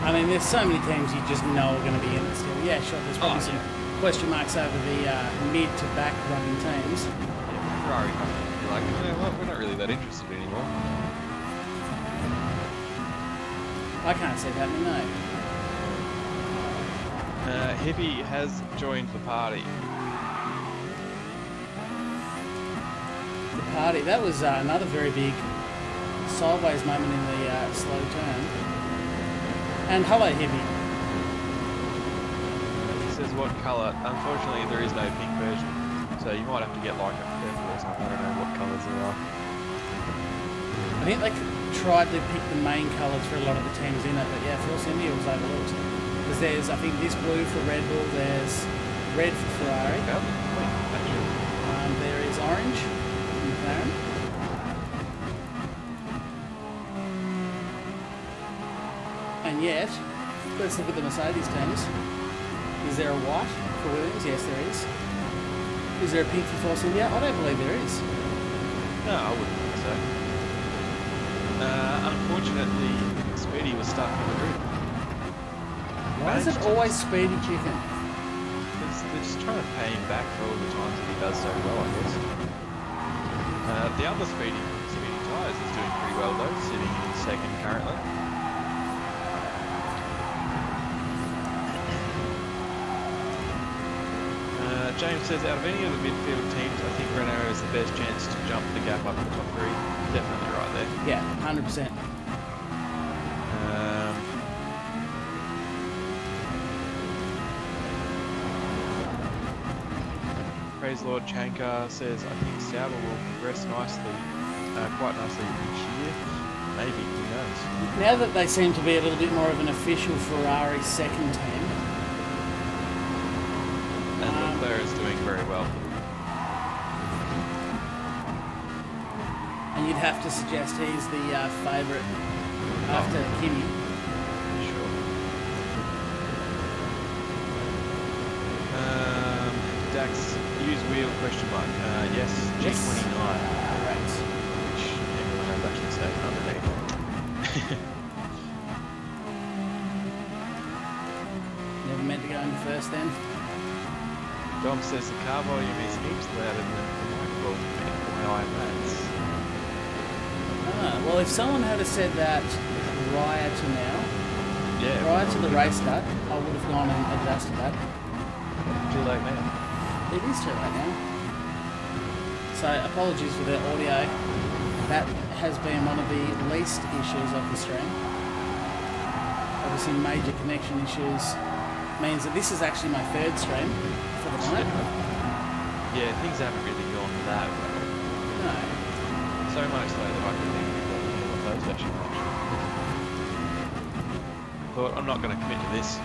I mean, there's so many teams you just know are going to be in it still. Yeah, sure. There's probably some question marks over the mid to back running teams. Yeah, Ferrari company. You're like, well, we're not really that interested anymore. I can't see that, no. Hippie has joined the party. The party. That was another very big sideways moment in the slow turn. And hello, Hippie. He says, what colour? Unfortunately, there is no pink version. So you might have to get like a purple or something. I don't know what colours there are. I think they tried to pick the main colours for a lot of the teams in it, but yeah, Force India was overlooked. Because there's, I think, this blue for Red Bull, there's red for Ferrari. There is orange in McLaren. And yet, let's look at the Mercedes teams. Is there a white for Williams? Yes, there is. Is there a pink for Force India? I don't believe there is. No, I wouldn't think so. Unfortunately, Speedy was stuck in the group. Why is it always Speedy Chicken? Because they're just trying to pay him back for all the times that he does so well, I guess. The other Speedy Tyres is doing pretty well though, sitting in second currently. James says, out of any of the midfield teams, I think Renault has the best chance to jump the gap up to the top 3. Definitely right there. Yeah, 100%. Praise Lord Chanka says, I think Sauber will progress nicely, quite nicely this year. Maybe, who knows? Now that they seem to be a little bit more of an official Ferrari second team. And Leclerc is doing very well. And you'd have to suggest he's the favourite after Kimi. Sure. Dax, use wheel, question mark. Yes, G29. Correct. Which everyone has actually said underneath. Never meant to go in first then. Dom says the car volume is heaps louder than the microphone when I mates. Well, if someone had said that prior to now, prior to the race start, I would have gone and adjusted that. Too late now. It is too late now. So apologies for the audio. That has been one of the least issues of the stream. Obviously major connection issues means that this is actually my third stream for the night. yeah, things haven't really gone that well. No. So much so that I couldn't even be bothered with the first session much. I thought, I'm not going to commit to this.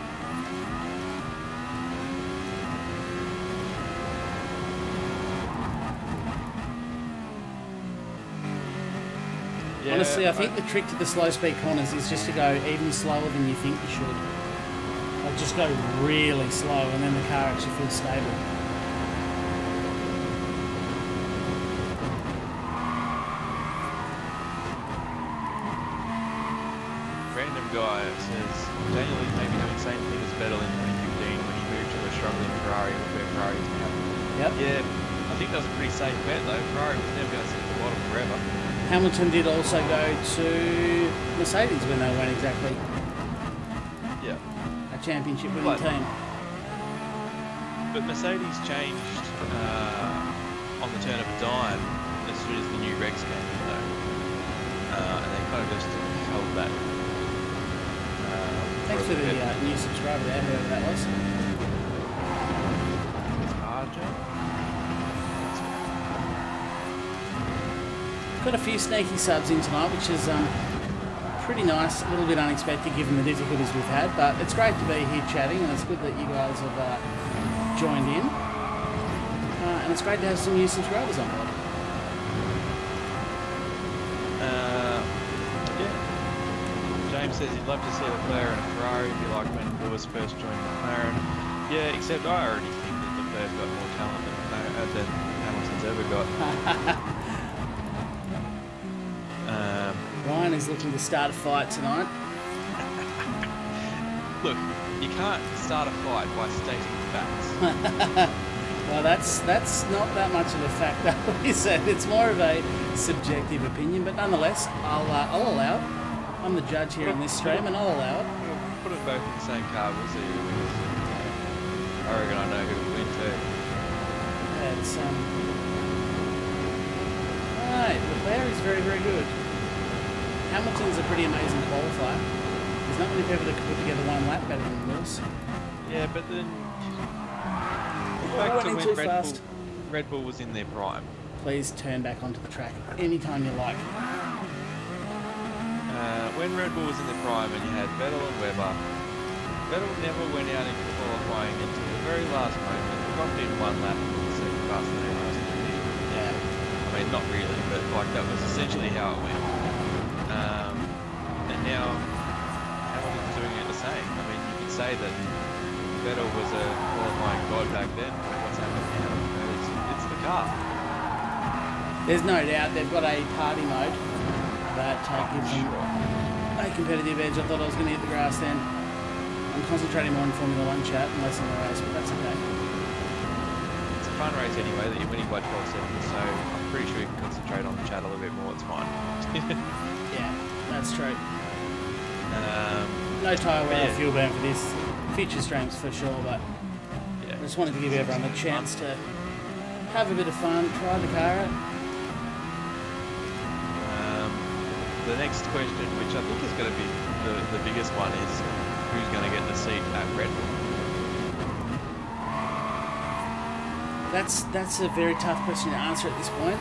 Yeah, Honestly, I think the trick to the slow speed corners is just to go even slower than you think you should. Like just go really slow and then the car actually feels stable. Random guy says Daniel is maybe doing the same thing as Vettel in 2015 when he moved to a struggling Ferrari where Ferrari is now. Yep. Yeah, I think that was a pretty safe bet though. Ferrari was never going to sit at the bottom forever. Hamilton did also go to Mercedes when they weren't exactly Yeah. a championship winning team. But Mercedes changed on the turn of a dime as soon as the new regs came in though. And they kind of just held that. Thanks for the new subscriber there, whoever that was. Got a few sneaky subs in tonight, which is pretty nice, a little bit unexpected given the difficulties we've had, but it's great to be here chatting and it's good that you guys have joined in. And it's great to have some new subscribers on board. Yeah. James says he'd love to see Leclerc and a Ferrari, it'd be like when Lewis first joined McLaren. Yeah, except I already think that Leclerc's got more talent than Hamilton's ever got. Ryan is looking to start a fight tonight. Look, you can't start a fight by stating facts. Well, that's not that much of a fact, though, is it? It's more of a subjective opinion, but nonetheless, I'll allow it. I'm the judge here in this stream, and I'll allow it. We'll put them both in the same car, we'll see who wins. I reckon I know who will win too. Yeah, it's Alright, Leclerc is very, very good. Hamilton's a pretty amazing qualifier. There's not many people that can put together one lap better than Lewis. Yeah, but then back to when Red Bull was in their prime. Please turn back onto the track anytime you like. When Red Bull was in their prime and you had Vettel and Webber, Vettel never went out into qualifying until the very last moment, clocked in one lap and was the second fastest than anyone else in the division. Yeah. I mean, not really, but like that was essentially how it went. And now Hamilton's doing it the same. I mean, you could say that Vettel was a qualifying god back then, but what's happened now? It's the car. There's no doubt they've got a party mode that gives them a competitive edge. I thought I was going to hit the grass then. I'm concentrating more on Formula 1 chat and less on the race, but that's okay. It's a fun race anyway that you're winning by 12 seconds, so I'm pretty sure you can concentrate on the chat a little bit more, it's fine. Yeah, that's true. No tyre wear or fuel burn for this. Future streams for sure, but yeah. I just wanted to give everyone a chance to have a bit of fun, try the car out. The next question, which I think is going to be the biggest one, is who's going to get the seat at Red Bull? That's a very tough question to answer at this point.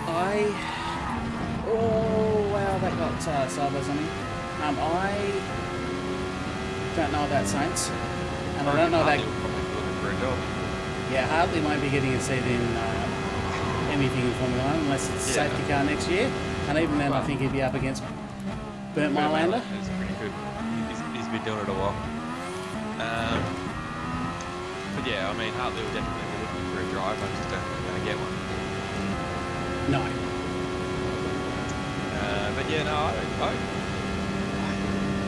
Oh wow, that got sideways on me. I don't know about Saints, and I don't know about. Looking for a job. Yeah, Hartley won't be getting a seat in anything in Formula 1 unless it's a safety car next year, and even then, I think he'd be up against Bernd Mailander. He's pretty good. He's been doing it a while. But yeah, I mean, Hartley will definitely be looking for a drive. I just don't think he's going to get one. No. But yeah, no,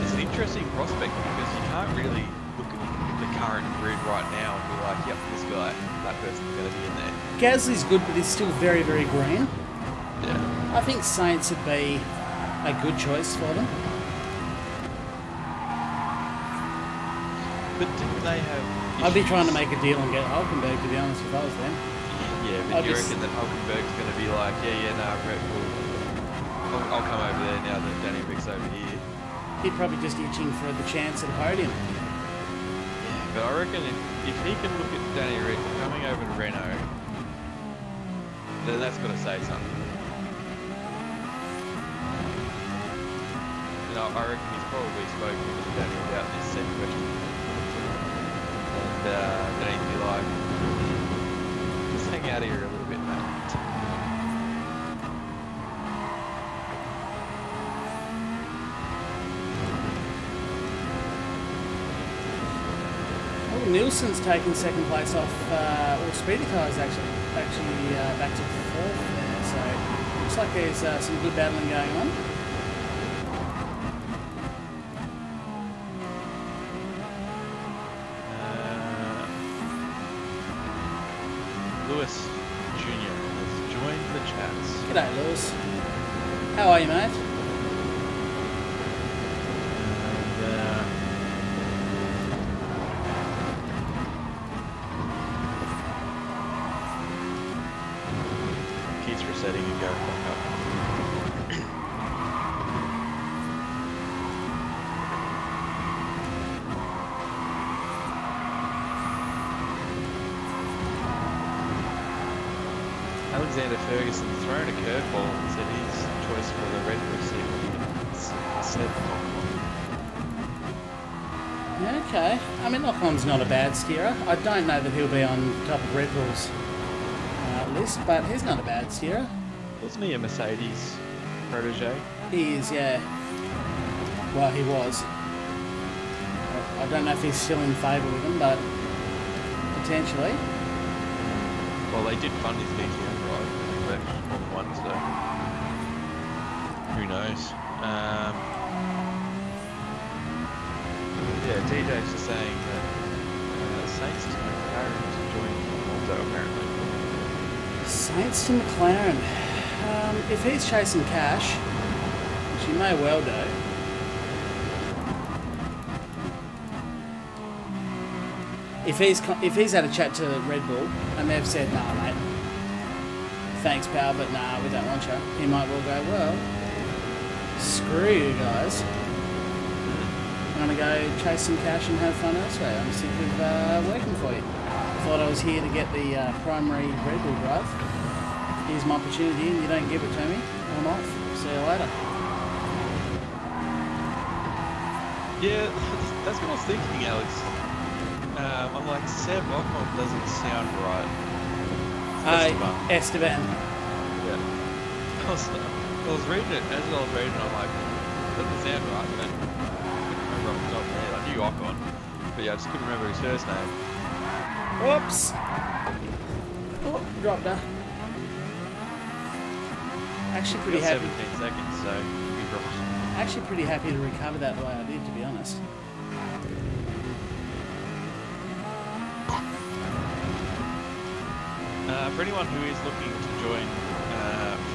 it's an interesting prospect because you can't really look at the current grid right now and be like, yep, this guy, that person's going to be in there. Gasly's good, but he's still very, very green. Yeah. I think Saints would be a good choice for them. But didn't they have issues? I'd be trying to make a deal and get Hulkenberg, to be honest, if I was them. Yeah, but you reckon that Hulkenberg's going to be like, Red Bull, I'll come over there now that Danny Rick's over here. He'd probably just itching for the chance at a podium. Yeah, but I reckon if he can look at Danny Rick coming over to Renault then that's got to say something. You know, I reckon he's probably spoken to Danny about this set question. And then he'd be like, just hang out here a little bit, mate. Oh, Nielsen's taken second place off, or Speedy Car's actually back to fourth there, so looks like there's some good battling going on. Lewis Jr. has joined the chats. G'day, Lewis. How are you, mate? And, keeps resetting and going back up. Alexander Ferguson thrown a curveball and said his choice for the Red Bull seat would be 7 Okay. I mean, Lockman's not a bad steerer. I don't know that he'll be on top of Red Bull's list, but he's not a bad steerer. Wasn't he a Mercedes protege? He is, yeah. Well, he was. I don't know if he's still in favour with them, but potentially. Well, they did fund his DTM, right? That's more than one, so who knows? Yeah, DJ's just saying that Saints to McLaren is enjoying Alonso apparently. Saints to McLaren. If he's chasing cash, which he may well do. If he's had a chat to Red Bull and they've said, nah, mate, thanks, pal, but nah, we don't want you, he might well go, well, screw you guys. I'm going to go chase some cash and have fun elsewhere. I'm sick of working for you. Thought I was here to get the primary Red Bull drive. Here's my opportunity and you don't give it to me, I'm off. See you later. Yeah, that's what I was thinking, Alex. I'm like, Seb Ocon doesn't sound right. Esteban. Yeah. I was reading it, as I was reading it, I'm like, doesn't sound right, but I couldn't remember off the top of my head. I knew Ocon, but yeah, I just couldn't remember his first name. Whoops! Oh, dropped her. Actually pretty happy. 17 seconds, so you dropped. Actually pretty happy to recover that the way I did, to be honest. For anyone who is looking to join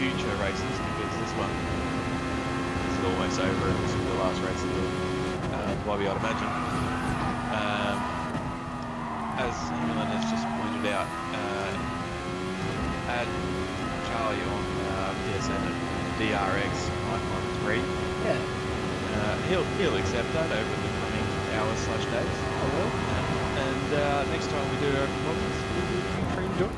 future races, because this one is almost over and this will be the last race of the lobby, I'd imagine. As Emilyn has just pointed out, add Charlie on PSN and DRX 913. Yeah. He'll accept that over the coming hours/days. I will. And next time we do open lobbies, you'll be free to join.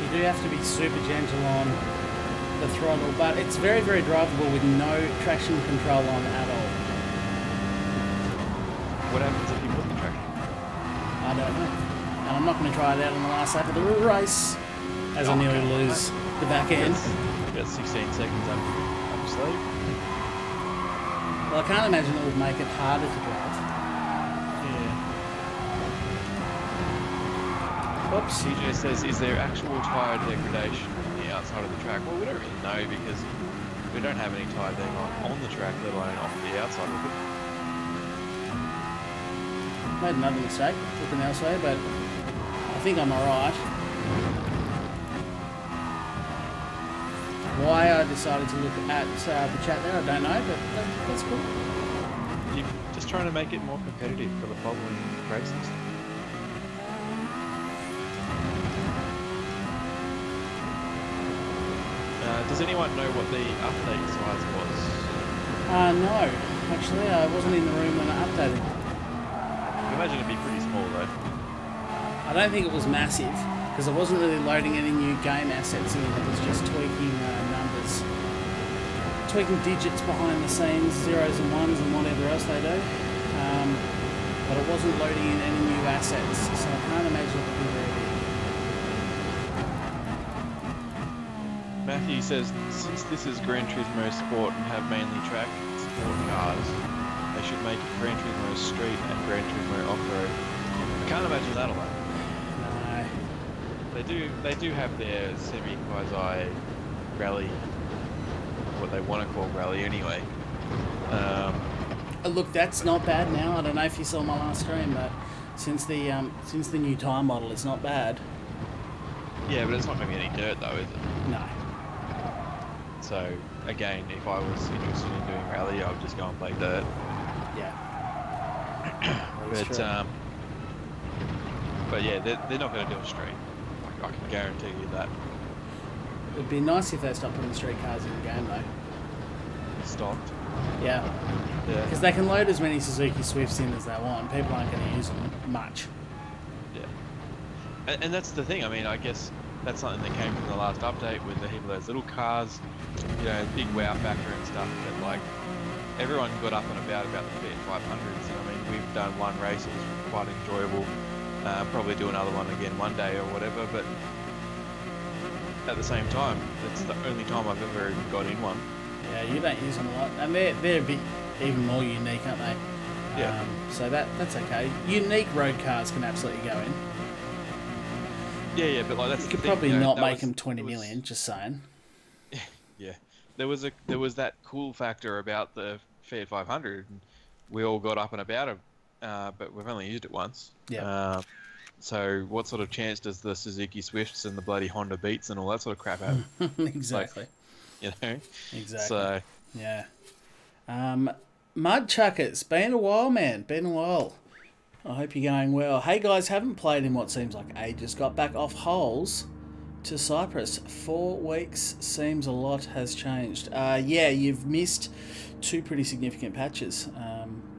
You do have to be super gentle on the throttle, but it's very, very drivable with no traction control on at all. What happens if you put the traction? I don't know. And I'm not going to try it out on the last lap of the race, as I nearly lose the back end. Got 16 seconds up your sleeve. Well, I can't imagine it would make it harder to drive. Yeah. Oops. CJ says, is there actual tyre degradation on the outside of the track? Well, we don't really know because we don't have any tyre deg on the track, let alone off the outside of it. Made another mistake looking elsewhere, but I think I'm alright. Why I decided to look at the chat there, I don't know, but that's cool. You're just trying to make it more competitive for the following races. Does anyone know what the update size was? No. Actually, I wasn't in the room when I updated. I imagine it'd be pretty small though. I don't think it was massive, because I wasn't really loading any new game assets in. It was just tweaking numbers. Tweaking digits behind the scenes, zeros and ones and whatever else they do. But it wasn't loading in any new assets, so I can't imagine it would be very big. Matthew says, since this is Gran Turismo Sport and have mainly track sport cars, they should make it Gran Turismo Street and Gran Turismo Off-Road. I can't imagine that alone. No. They do have their semi-quasi rally, what they want to call rally anyway. Look, that's not bad now. I don't know if you saw my last stream, but since the new time model, it's not bad. Yeah, but it's not going to be any dirt though, is it? No. So again, if I was interested in doing rally, I would just go and play dirt. Yeah. But yeah, they're not going to do a street. I can guarantee you that. It'd be nice if they stopped putting street cars in the game, though. Stopped. Yeah. Yeah. Because they can load as many Suzuki Swifts in as they want. People aren't going to use them much. Yeah. And that's the thing. I mean, I guess that's something that came from the last update with the heap of those little cars, you know, big wow factor and stuff. That like everyone got up and about the Fiat 500s. And I mean, we've done one race. It was quite enjoyable. Probably do another one again one day or whatever. But at the same time, it's the only time I've ever even got in one. Yeah, you don't use them a lot, and they're a bit even more unique, aren't they? Yeah. So that's okay. Unique road cars can absolutely go in. Yeah, but like that's You the could thing, probably you know, not that make was- them 20 that was- million. Just saying. Yeah, there was that cool factor about the Fiat 500. And we all got up and about it, but we've only used it once. Yeah. So what sort of chance does the Suzuki Swifts and the bloody Honda Beats and all that sort of crap have? Exactly. You know. Exactly. So Yeah. Mud Chuckers, been a while, man. Been a while. I hope you're going well. Hey guys, haven't played in what seems like ages. Got back off holes to Cyprus. 4 weeks seems a lot has changed. Yeah, you've missed 2 pretty significant patches.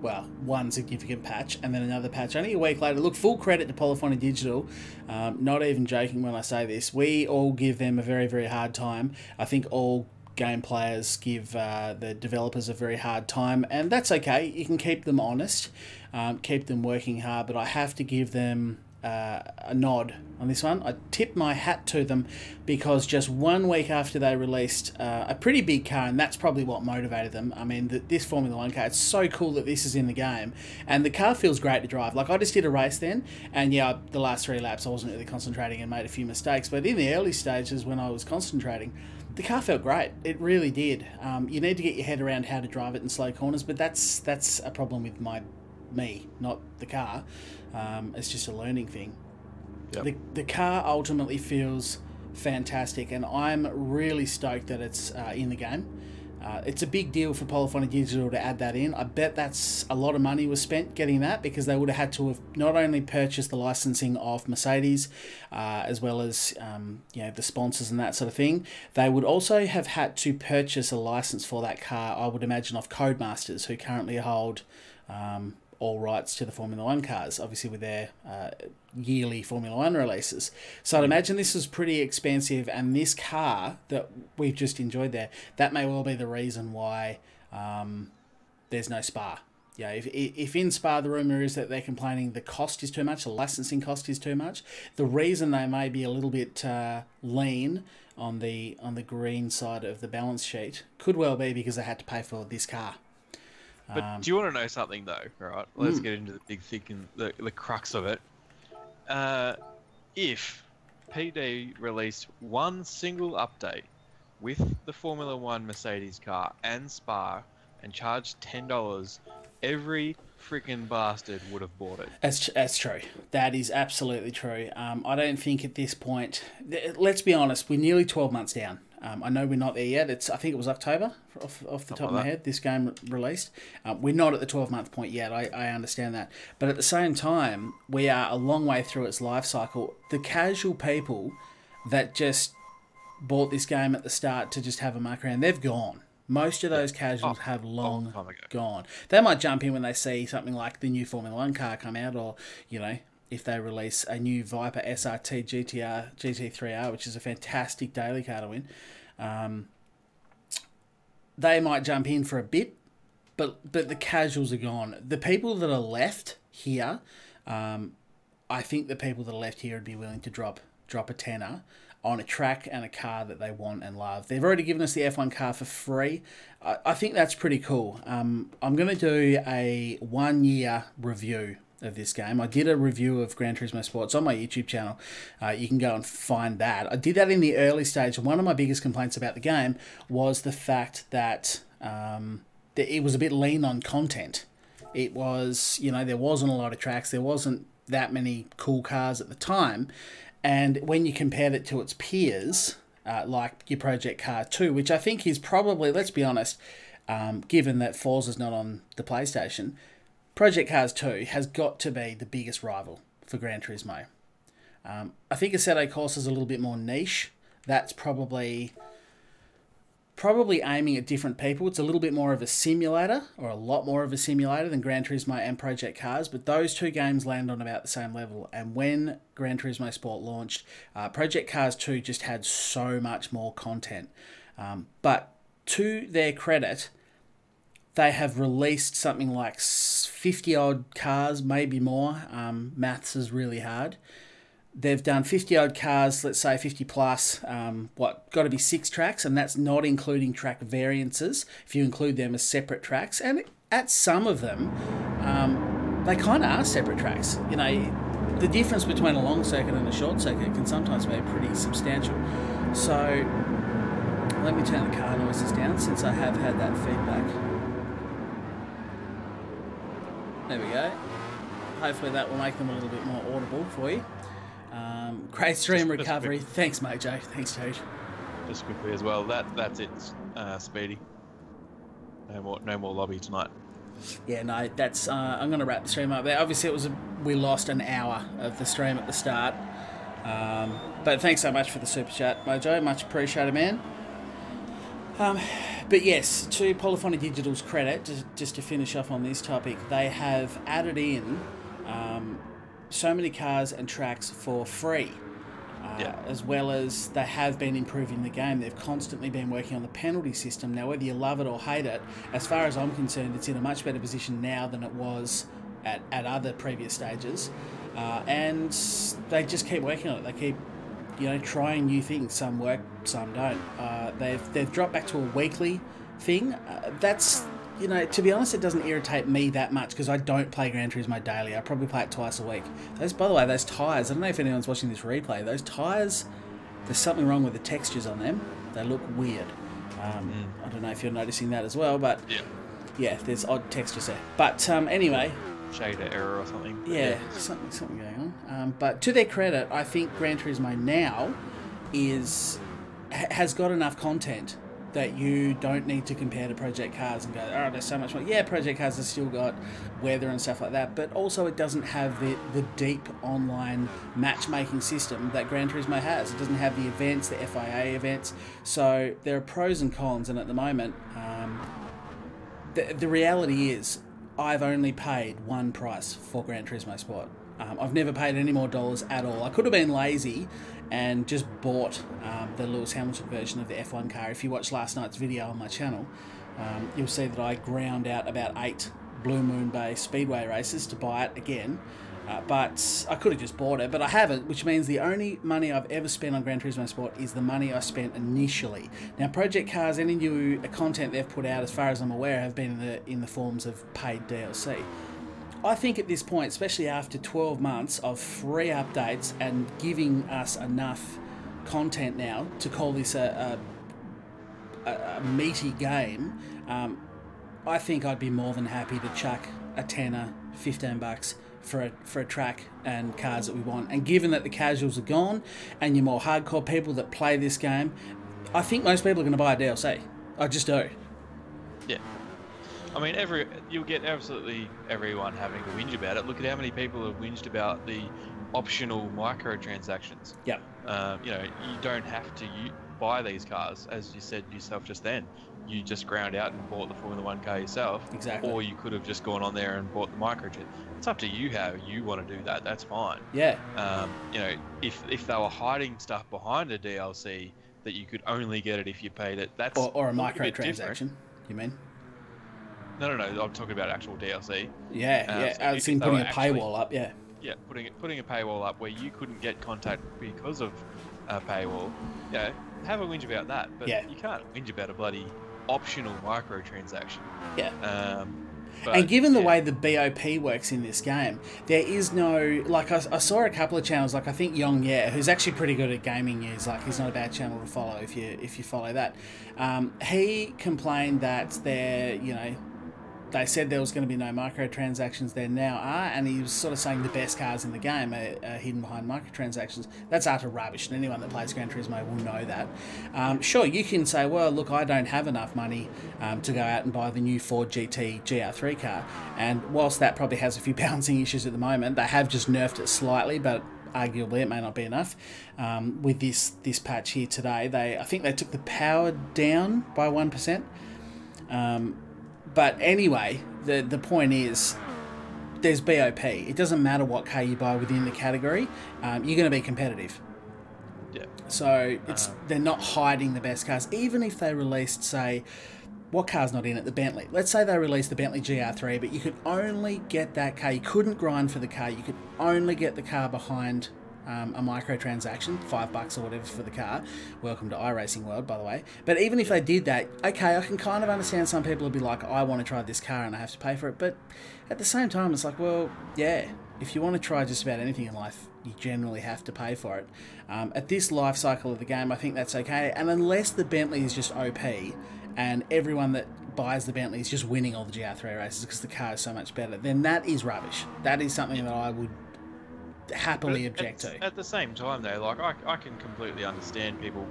Well, one significant patch and then another patch only a week later. Look, full credit to Polyphony Digital. Not even joking when I say this. We all give them a very, very hard time. I think all game players give the developers a very hard time, and that's okay. You can keep them honest, keep them working hard, but I have to give them a nod on this one. I tip my hat to them because just 1 week after they released a pretty big car, and that's probably what motivated them. I mean, this Formula 1 car, it's so cool that this is in the game, and the car feels great to drive. Like, I just did a race then, and yeah, the last 3 laps I wasn't really concentrating and made a few mistakes, but in the early stages when I was concentrating, the car felt great. It really did. You need to get your head around how to drive it in slow corners, but that's a problem with me, not the car. It's just a learning thing. Yep. The car ultimately feels fantastic, and I'm really stoked that it's in the game. It's a big deal for Polyphony Digital to add that in. I bet that's a lot of money was spent getting that, because they would have had to have not only purchased the licensing of Mercedes, as well as you know, the sponsors and that sort of thing. They would also have had to purchase a license for that car, I would imagine, off Codemasters, who currently hold all rights to the Formula 1 cars, obviously with their yearly Formula 1 releases. So I'd imagine this is pretty expensive, and this car that we've just enjoyed there, that may well be the reason why there's no Spa. Yeah, if in Spa the rumour is that they're complaining the cost is too much, the licensing cost is too much, the reason they may be a little bit lean on the green side of the balance sheet could well be because they had to pay for this car. But do you want to know something though? Right, let's get into the big thing and the crux of it. If PD released one single update with the Formula 1 Mercedes car and Spa and charged $10, every freaking bastard would have bought it. That's true. That is absolutely true. I don't think at this point, let's be honest, we're nearly 12 months down. I know we're not there yet. I think it was October, off the top of my head, this game released. We're not at the 12-month point yet, I understand that. But at the same time, we are a long way through its life cycle. The casual people that just bought this game at the start to just have a muck around, they've gone. Most of those casuals have long long time ago. gone. They might jump in when they see something like the new Formula 1 car come out, or, you know, if they release a new Viper SRT GT3R, which is a fantastic daily car to win. They might jump in for a bit, but the casuals are gone. The people that are left here, I think the people that are left here would be willing to drop a tenner on a track and a car that they want and love. They've already given us the F1 car for free. I think that's pretty cool. I'm going to do a 1-year review of this game. I did a review of Gran Turismo Sport. It's on my YouTube channel. You can go and find that. I did that in the early stage, and one of my biggest complaints about the game was the fact that it was a bit lean on content. It was, you know, there wasn't a lot of tracks. There wasn't that many cool cars at the time. And when you compared it to its peers, like your Project Car 2, which I think is probably, let's be honest, given that Forza's not on the PlayStation, Project Cars 2 has got to be the biggest rival for Gran Turismo. I think Assetto Corsa is a little bit more niche. That's probably aiming at different people. It's a little bit more of a simulator, or a lot more of a simulator than Gran Turismo and Project Cars, but those two games land on about the same level. And when Gran Turismo Sport launched, Project Cars 2 just had so much more content. But to their credit, they have released something like 50-odd cars, maybe more. Maths is really hard. They've done 50-odd cars, let's say 50 plus, got to be 6 tracks, and that's not including track variances, if you include them as separate tracks. And at some of them, they kind of are separate tracks. You know, the difference between a long circuit and a short circuit can sometimes be pretty substantial. So, let me turn the car noises down, since I have had that feedback. There we go. Hopefully that will make them a little bit more audible for you. Great stream recovery. Thanks, Mojo. Thanks, dude. Just quickly as well, that's it, Speedy. No more lobby tonight. Yeah, no, that's. I'm going to wrap the stream up there. Obviously, we lost an hour of the stream at the start. But thanks so much for the super chat, Mojo. Much appreciated, man. But yes, to Polyphony Digital's credit, just to finish off on this topic, they have added in so many cars and tracks for free, as well as they have been improving the game. They've constantly been working on the penalty system. Now, whether you love it or hate it, as far as I'm concerned, it's in a much better position now than it was at other previous stages. And they just keep working on it. They keep, you know, trying new things. Some work, some don't. They've dropped back to a weekly thing. That's, you know, to be honest, it doesn't irritate me that much because I don't play Gran Turismo daily. I probably play it twice a week. By the way, those tyres, I don't know if anyone's watching this replay, those tyres, there's something wrong with the textures on them. They look weird. I don't know if you're noticing that as well, but yeah, there's odd textures there. But anyway, shader error or something. Yeah, something going on. But to their credit, I think Gran Turismo now has got enough content that you don't need to compare to Project Cars and go, oh, there's so much more. Yeah, Project Cars has still got weather and stuff like that, but also it doesn't have the deep online matchmaking system that Gran Turismo has. It doesn't have the events, the FIA events. So there are pros and cons, and at the moment, the reality is I've only paid one price for Gran Turismo Sport. I've never paid any more dollars at all. I could have been lazy and just bought the Lewis Hamilton version of the F1 car. If you watch last night's video on my channel, you'll see that I ground out about 8 Blue Moon Bay Speedway races to buy it again. But I could have just bought it, but I haven't, which means the only money I've ever spent on Gran Turismo Sport is the money I spent initially. Now, Project Cars, any new content they've put out, as far as I'm aware, have been in the forms of paid DLC. I think at this point, especially after 12 months of free updates and giving us enough content now to call this a meaty game, I think I'd be more than happy to chuck a tenner, $15 for a track and cars that we want. And given that the casuals are gone and your more hardcore people that play this game, I think most people are going to buy a DLC. I just do. Yeah. I mean, you'll get absolutely everyone having to whinge about it. Look at how many people have whinged about the optional microtransactions. Yeah. You know, you don't have to buy these cars, as you said yourself just then. You just ground out and bought the Formula 1 car yourself. Exactly. Or you could have just gone on there and bought the microchip. It's up to you how you want to do that. That's fine. Yeah. You know, if they were hiding stuff behind a DLC that you could only get it if you paid it, that's or a bit microtransaction. different. You mean? No. I'm talking about actual DLC. Yeah. So I've seen they putting were a paywall up. Yeah. Yeah, putting a paywall up where you couldn't get contact because of a paywall. Yeah, have a whinge about that, but you can't whinge about a bloody optional microtransaction. Yeah. But, and given the way the BOP works in this game, there is no, like, I saw a couple of channels, like I think Yong Ye, who's actually pretty good at gaming news, like he's not a bad channel to follow if you follow that. He complained that they said there was going to be no microtransactions. There now are, and he was sort of saying the best cars in the game are hidden behind microtransactions. That's utter rubbish, and anyone that plays Gran Turismo will know that. Sure, you can say, well, look, I don't have enough money to go out and buy the new Ford GT GR3 car, and whilst that probably has a few balancing issues at the moment, they have just nerfed it slightly, but arguably it may not be enough. With this patch here today, I think they took the power down by 1%. But anyway, the point is, there's BOP. It doesn't matter what car you buy within the category, you're going to be competitive. Yeah. So they're not hiding the best cars. Even if they released, say, what car's not in it? The Bentley. Let's say they released the Bentley GR3, but you could only get that car. You couldn't grind for the car. You could only get the car behind a microtransaction, $5 or whatever for the car. Welcome to iRacing World, by the way. But even if they did that, okay, I can kind of understand some people would be like, I want to try this car and I have to pay for it. But at the same time, it's like, well, yeah, if you want to try just about anything in life, you generally have to pay for it. At this life cycle of the game, I think that's okay. And unless the Bentley is just OP and everyone that buys the Bentley is just winning all the GR3 races because the car is so much better, then that is rubbish. That is something that I would happily object to. At the same time, though, like I can completely understand people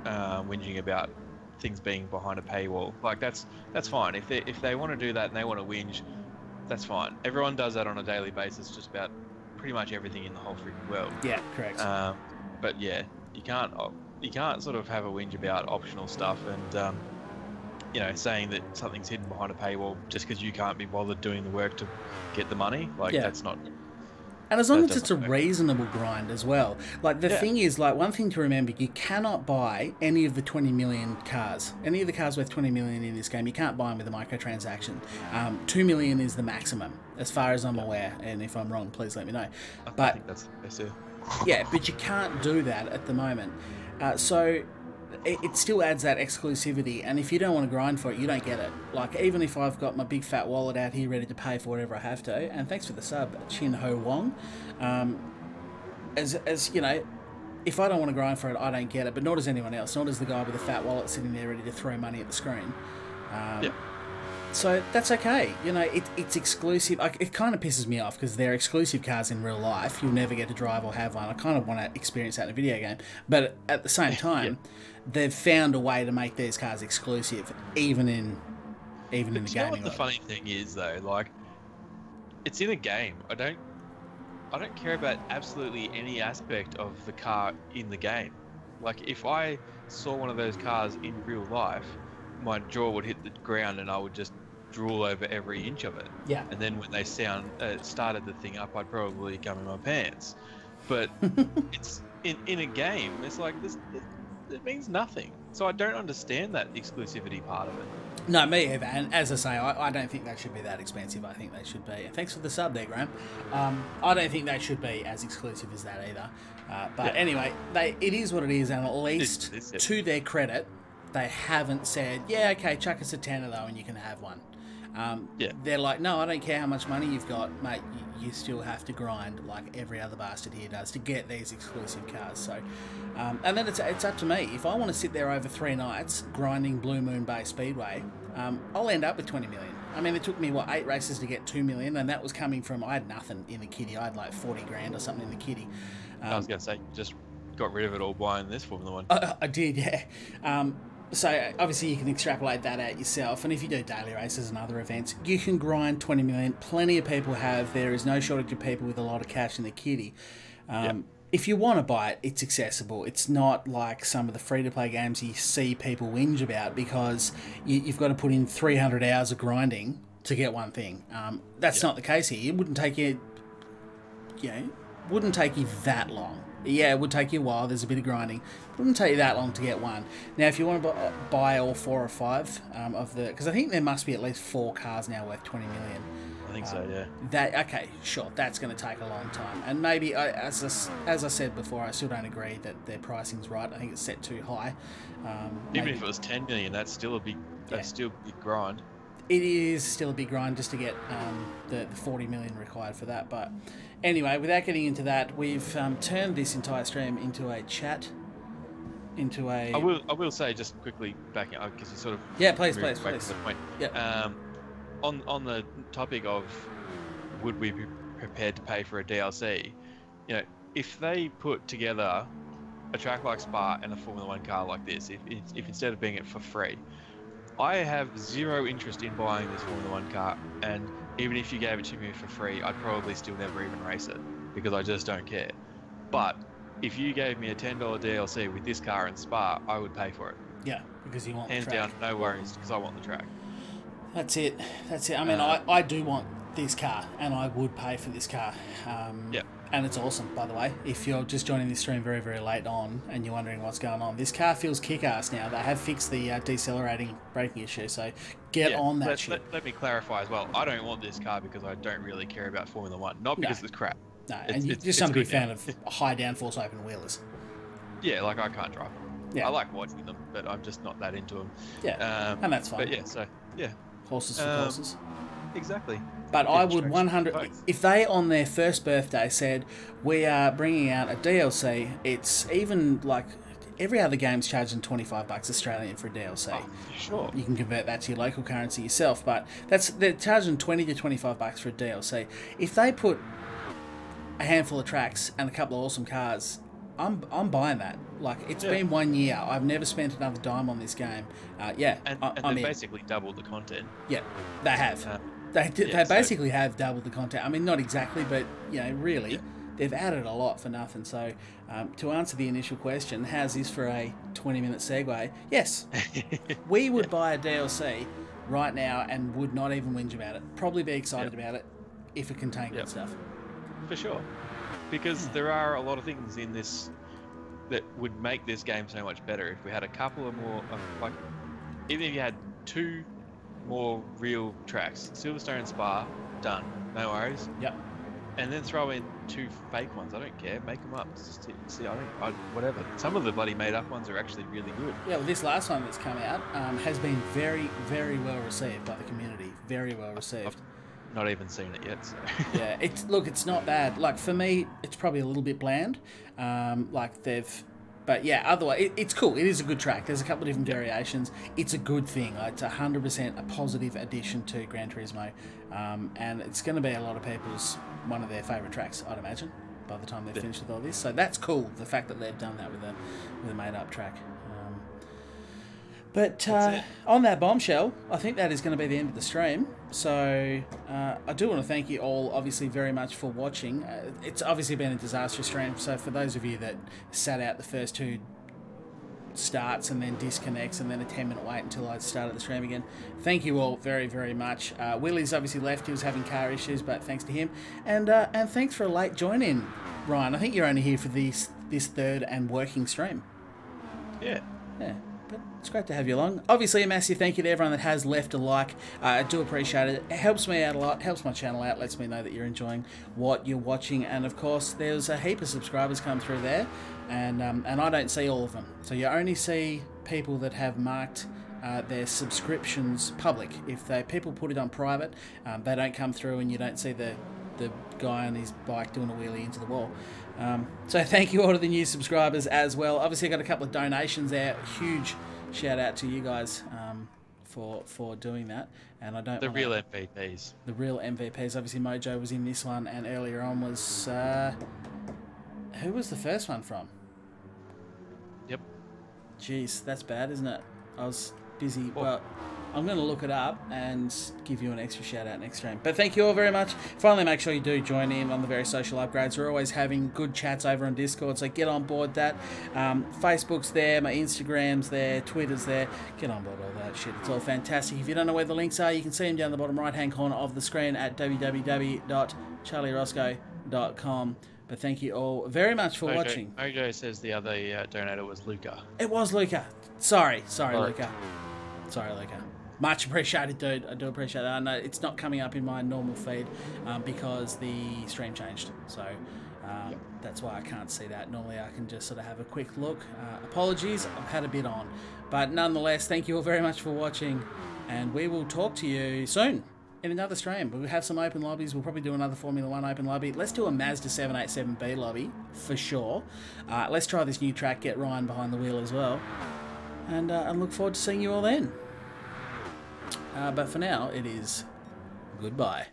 whinging about things being behind a paywall. Like that's fine. If they want to do that and they want to whinge, that's fine. Everyone does that on a daily basis, just about pretty much everything in the whole freaking world. Yeah, correct. But yeah, you can't sort of have a whinge about optional stuff and saying that something's hidden behind a paywall just because you can't be bothered doing the work to get the money. Like that's not. And as long as it's a reasonable grind as well. Like, the thing is, like, one thing to remember, you cannot buy any of the 20 million cars. Any of the cars worth 20 million in this game, you can't buy them with a microtransaction. 2 million is the maximum, as far as I'm aware. And if I'm wrong, please let me know. I think that's the best, yeah, but you can't do that at the moment. So it still adds that exclusivity, and if you don't want to grind for it, you don't get it. Like, even if I've got my big fat wallet out here ready to pay for whatever I have to, and thanks for the sub, Chin Ho Wong, as you know, if I don't want to grind for it, I don't get it, but nor does anyone else, nor does the guy with the fat wallet sitting there ready to throw money at the screen. So that's okay. You know, it's exclusive. It kind of pisses me off because they're exclusive cars in real life. You'll never get to drive or have one. I kind of want to experience that in a video game. But at the same time, they've found a way to make these cars exclusive, even in the gaming world. You know what the funny thing is, though? Like, it's in a game. I don't care about absolutely any aspect of the car in the game. Like, if I saw one of those cars in real life, my jaw would hit the ground and I would just drool over every inch of it. Yeah. And then when they started the thing up, I'd probably come in my pants. But it's in a game. It's like this. It means nothing. So I don't understand that exclusivity part of it. No, me either. And as I say, I don't think they should be that expensive. I think they should be. Thanks for the sub there, Graham. I don't think they should be as exclusive as that either. But anyway, it is what it is, and at least to their credit, they haven't said, yeah, okay, chuck us a tenner though, and you can have one. They're like, no, I don't care how much money you've got, mate. You still have to grind like every other bastard here does to get these exclusive cars. So, and then it's up to me. If I want to sit there over 3 nights grinding Blue Moon Bay Speedway, I'll end up with 20 million. I mean, it took me 8 races to get 2 million, and that was coming from, I had nothing in the kitty. I had like 40 grand or something in the kitty. I was going to say, just got rid of it all buying this Formula 1. I did, yeah. So obviously you can extrapolate that out yourself, and if you do daily races and other events, you can grind 20 million. Plenty of people have. There is no shortage of people with a lot of cash in the kitty. if you want to buy it, it's accessible. It's not like some of the free-to-play games you see people whinge about because you've got to put in 300 hours of grinding to get one thing. That's not the case here. It wouldn't take you, wouldn't take you that long. Yeah, it would take you a while. There's a bit of grinding. It wouldn't take you that long to get one. Now, if you want to buy all 4 or 5 of the... Because I think there must be at least 4 cars now worth 20 million. I think so, yeah. Okay, sure. That's going to take a long time. And maybe, as I said before, I still don't agree that their pricing's right. I think it's set too high. Even if it was 10 million, that's still a big grind. It is still a big grind just to get the 40 million required for that. But anyway, without getting into that, we've turned this entire stream into a chat. I will say just quickly backing up because you sort of please. The point. Yeah. On the topic of would we be prepared to pay for a DLC, if they put together a track like Spa and a Formula 1 car like this, if instead of being it for free, I have zero interest in buying this Formula 1 car, and even if you gave it to me for free, I'd probably still never even race it because I just don't care. But if you gave me a $10 DLC with this car and Spa, I would pay for it. Yeah, because you want hands the track. down, no worries, because I want the track. That's it. I mean, I do want this car, and I would pay for this car. And it's awesome, by the way. If you're just joining this stream very, very late on and you're wondering what's going on, this car feels kick-ass now. They have fixed the decelerating braking issue, so get on that shit. Let me clarify as well. I don't want this car because I don't really care about Formula 1. Not because it's crap. No, and you're just some big fan of high downforce open wheelers. Yeah, like I can't drive them. Yeah. I like watching them, but I'm just not that into them. Yeah, and that's fine. But yeah. Horses for courses. Exactly. But I would 100... If they, on their first birthday, said, we are bringing out a DLC, it's even like... Every other game's charging $25 Australian for a DLC. Oh, sure. You can convert that to your local currency yourself, but they're charging $20 to $25 for a DLC. If they put a handful of tracks and a couple of awesome cars, I'm buying that. Like, it's been 1 year. I've never spent another dime on this game. And they've basically doubled the content. Yeah, they have. They basically have doubled the content. I mean, not exactly, but, really, they've added a lot for nothing. So, to answer the initial question, how's this for a 20-minute segue? Yes. We would buy a DLC right now and would not even whinge about it. Probably be excited about it if it contained good stuff. For sure. Because there are a lot of things in this that would make this game so much better if we had a couple of more, even if you had 2 more real tracks, Silverstone and Spa, done, no worries. Yep. And then throw in 2 fake ones. I don't care. Make them up. See, whatever. Some of the bloody made-up ones are actually really good. Yeah, well, this last one that's come out has been very, very well received by the community. Very well received. I've not even seen it yet. So. Yeah, it's not bad. Like, for me, it's probably a little bit bland. But yeah, otherwise, it's cool. It is a good track. There's a couple of different variations. It's a good thing. It's 100% a positive addition to Gran Turismo. And it's going to be a lot of people's, one of their favourite tracks, I'd imagine, by the time they've finished with all this. So that's cool, the fact that they've done that with a made-up track. But on that bombshell, I think that is going to be the end of the stream. So I do want to thank you all, obviously, very much for watching. It's obviously been a disastrous stream. So for those of you that sat out the first 2 starts and then disconnects and then a 10-minute wait until I started the stream again, thank you all very, very much. Willie's obviously left. He was having car issues, but thanks to him. And thanks for a late join-in, Ryan. I think you're only here for this 3rd and working stream. Yeah. But it's great to have you along. Obviously, a massive thank you to everyone that has left a like. I do appreciate it. It helps me out a lot, helps my channel out, lets me know that you're enjoying what you're watching. And of course, there's a heap of subscribers come through there, and I don't see all of them. So you only see people that have marked their subscriptions public. If people put it on private, they don't come through, and you don't see the guy on his bike doing a wheelie into the wall. So thank you all to the new subscribers as well. Obviously, I got a couple of donations there. Huge shout out to you guys for doing that. And I don't the real MVPs. The real MVPs. Obviously, Mojo was in this one, and earlier on was who was the first one from? Yep. Jeez, that's bad, isn't it? I was busy. Well, I'm going to look it up and give you an extra shout out next stream. But thank you all very much. Finally, make sure you do join in on the various social upgrades. We're always having good chats over on Discord, so get on board that. Facebook's there, my Instagram's there, Twitter's there. Get on board all that shit. It's all fantastic. If you don't know where the links are, you can see them down the bottom right-hand corner of the screen at www.charlieroscoe.com. But thank you all very much for watching. Mojo says the other donator was Luca. It was Luca. Sorry, Luca. Sorry, Luca. Much appreciated, dude. I do appreciate that. I know it's not coming up in my normal feed because the stream changed. So that's why I can't see that. Normally I can just sort of have a quick look. Apologies, I've had a bit on. But nonetheless, thank you all very much for watching. And we will talk to you soon in another stream. We'll have some open lobbies. We'll probably do another Formula 1 open lobby. Let's do a Mazda 787B lobby, for sure. Let's try this new track, get Ryan behind the wheel as well. And I look forward to seeing you all then. But for now, it is goodbye.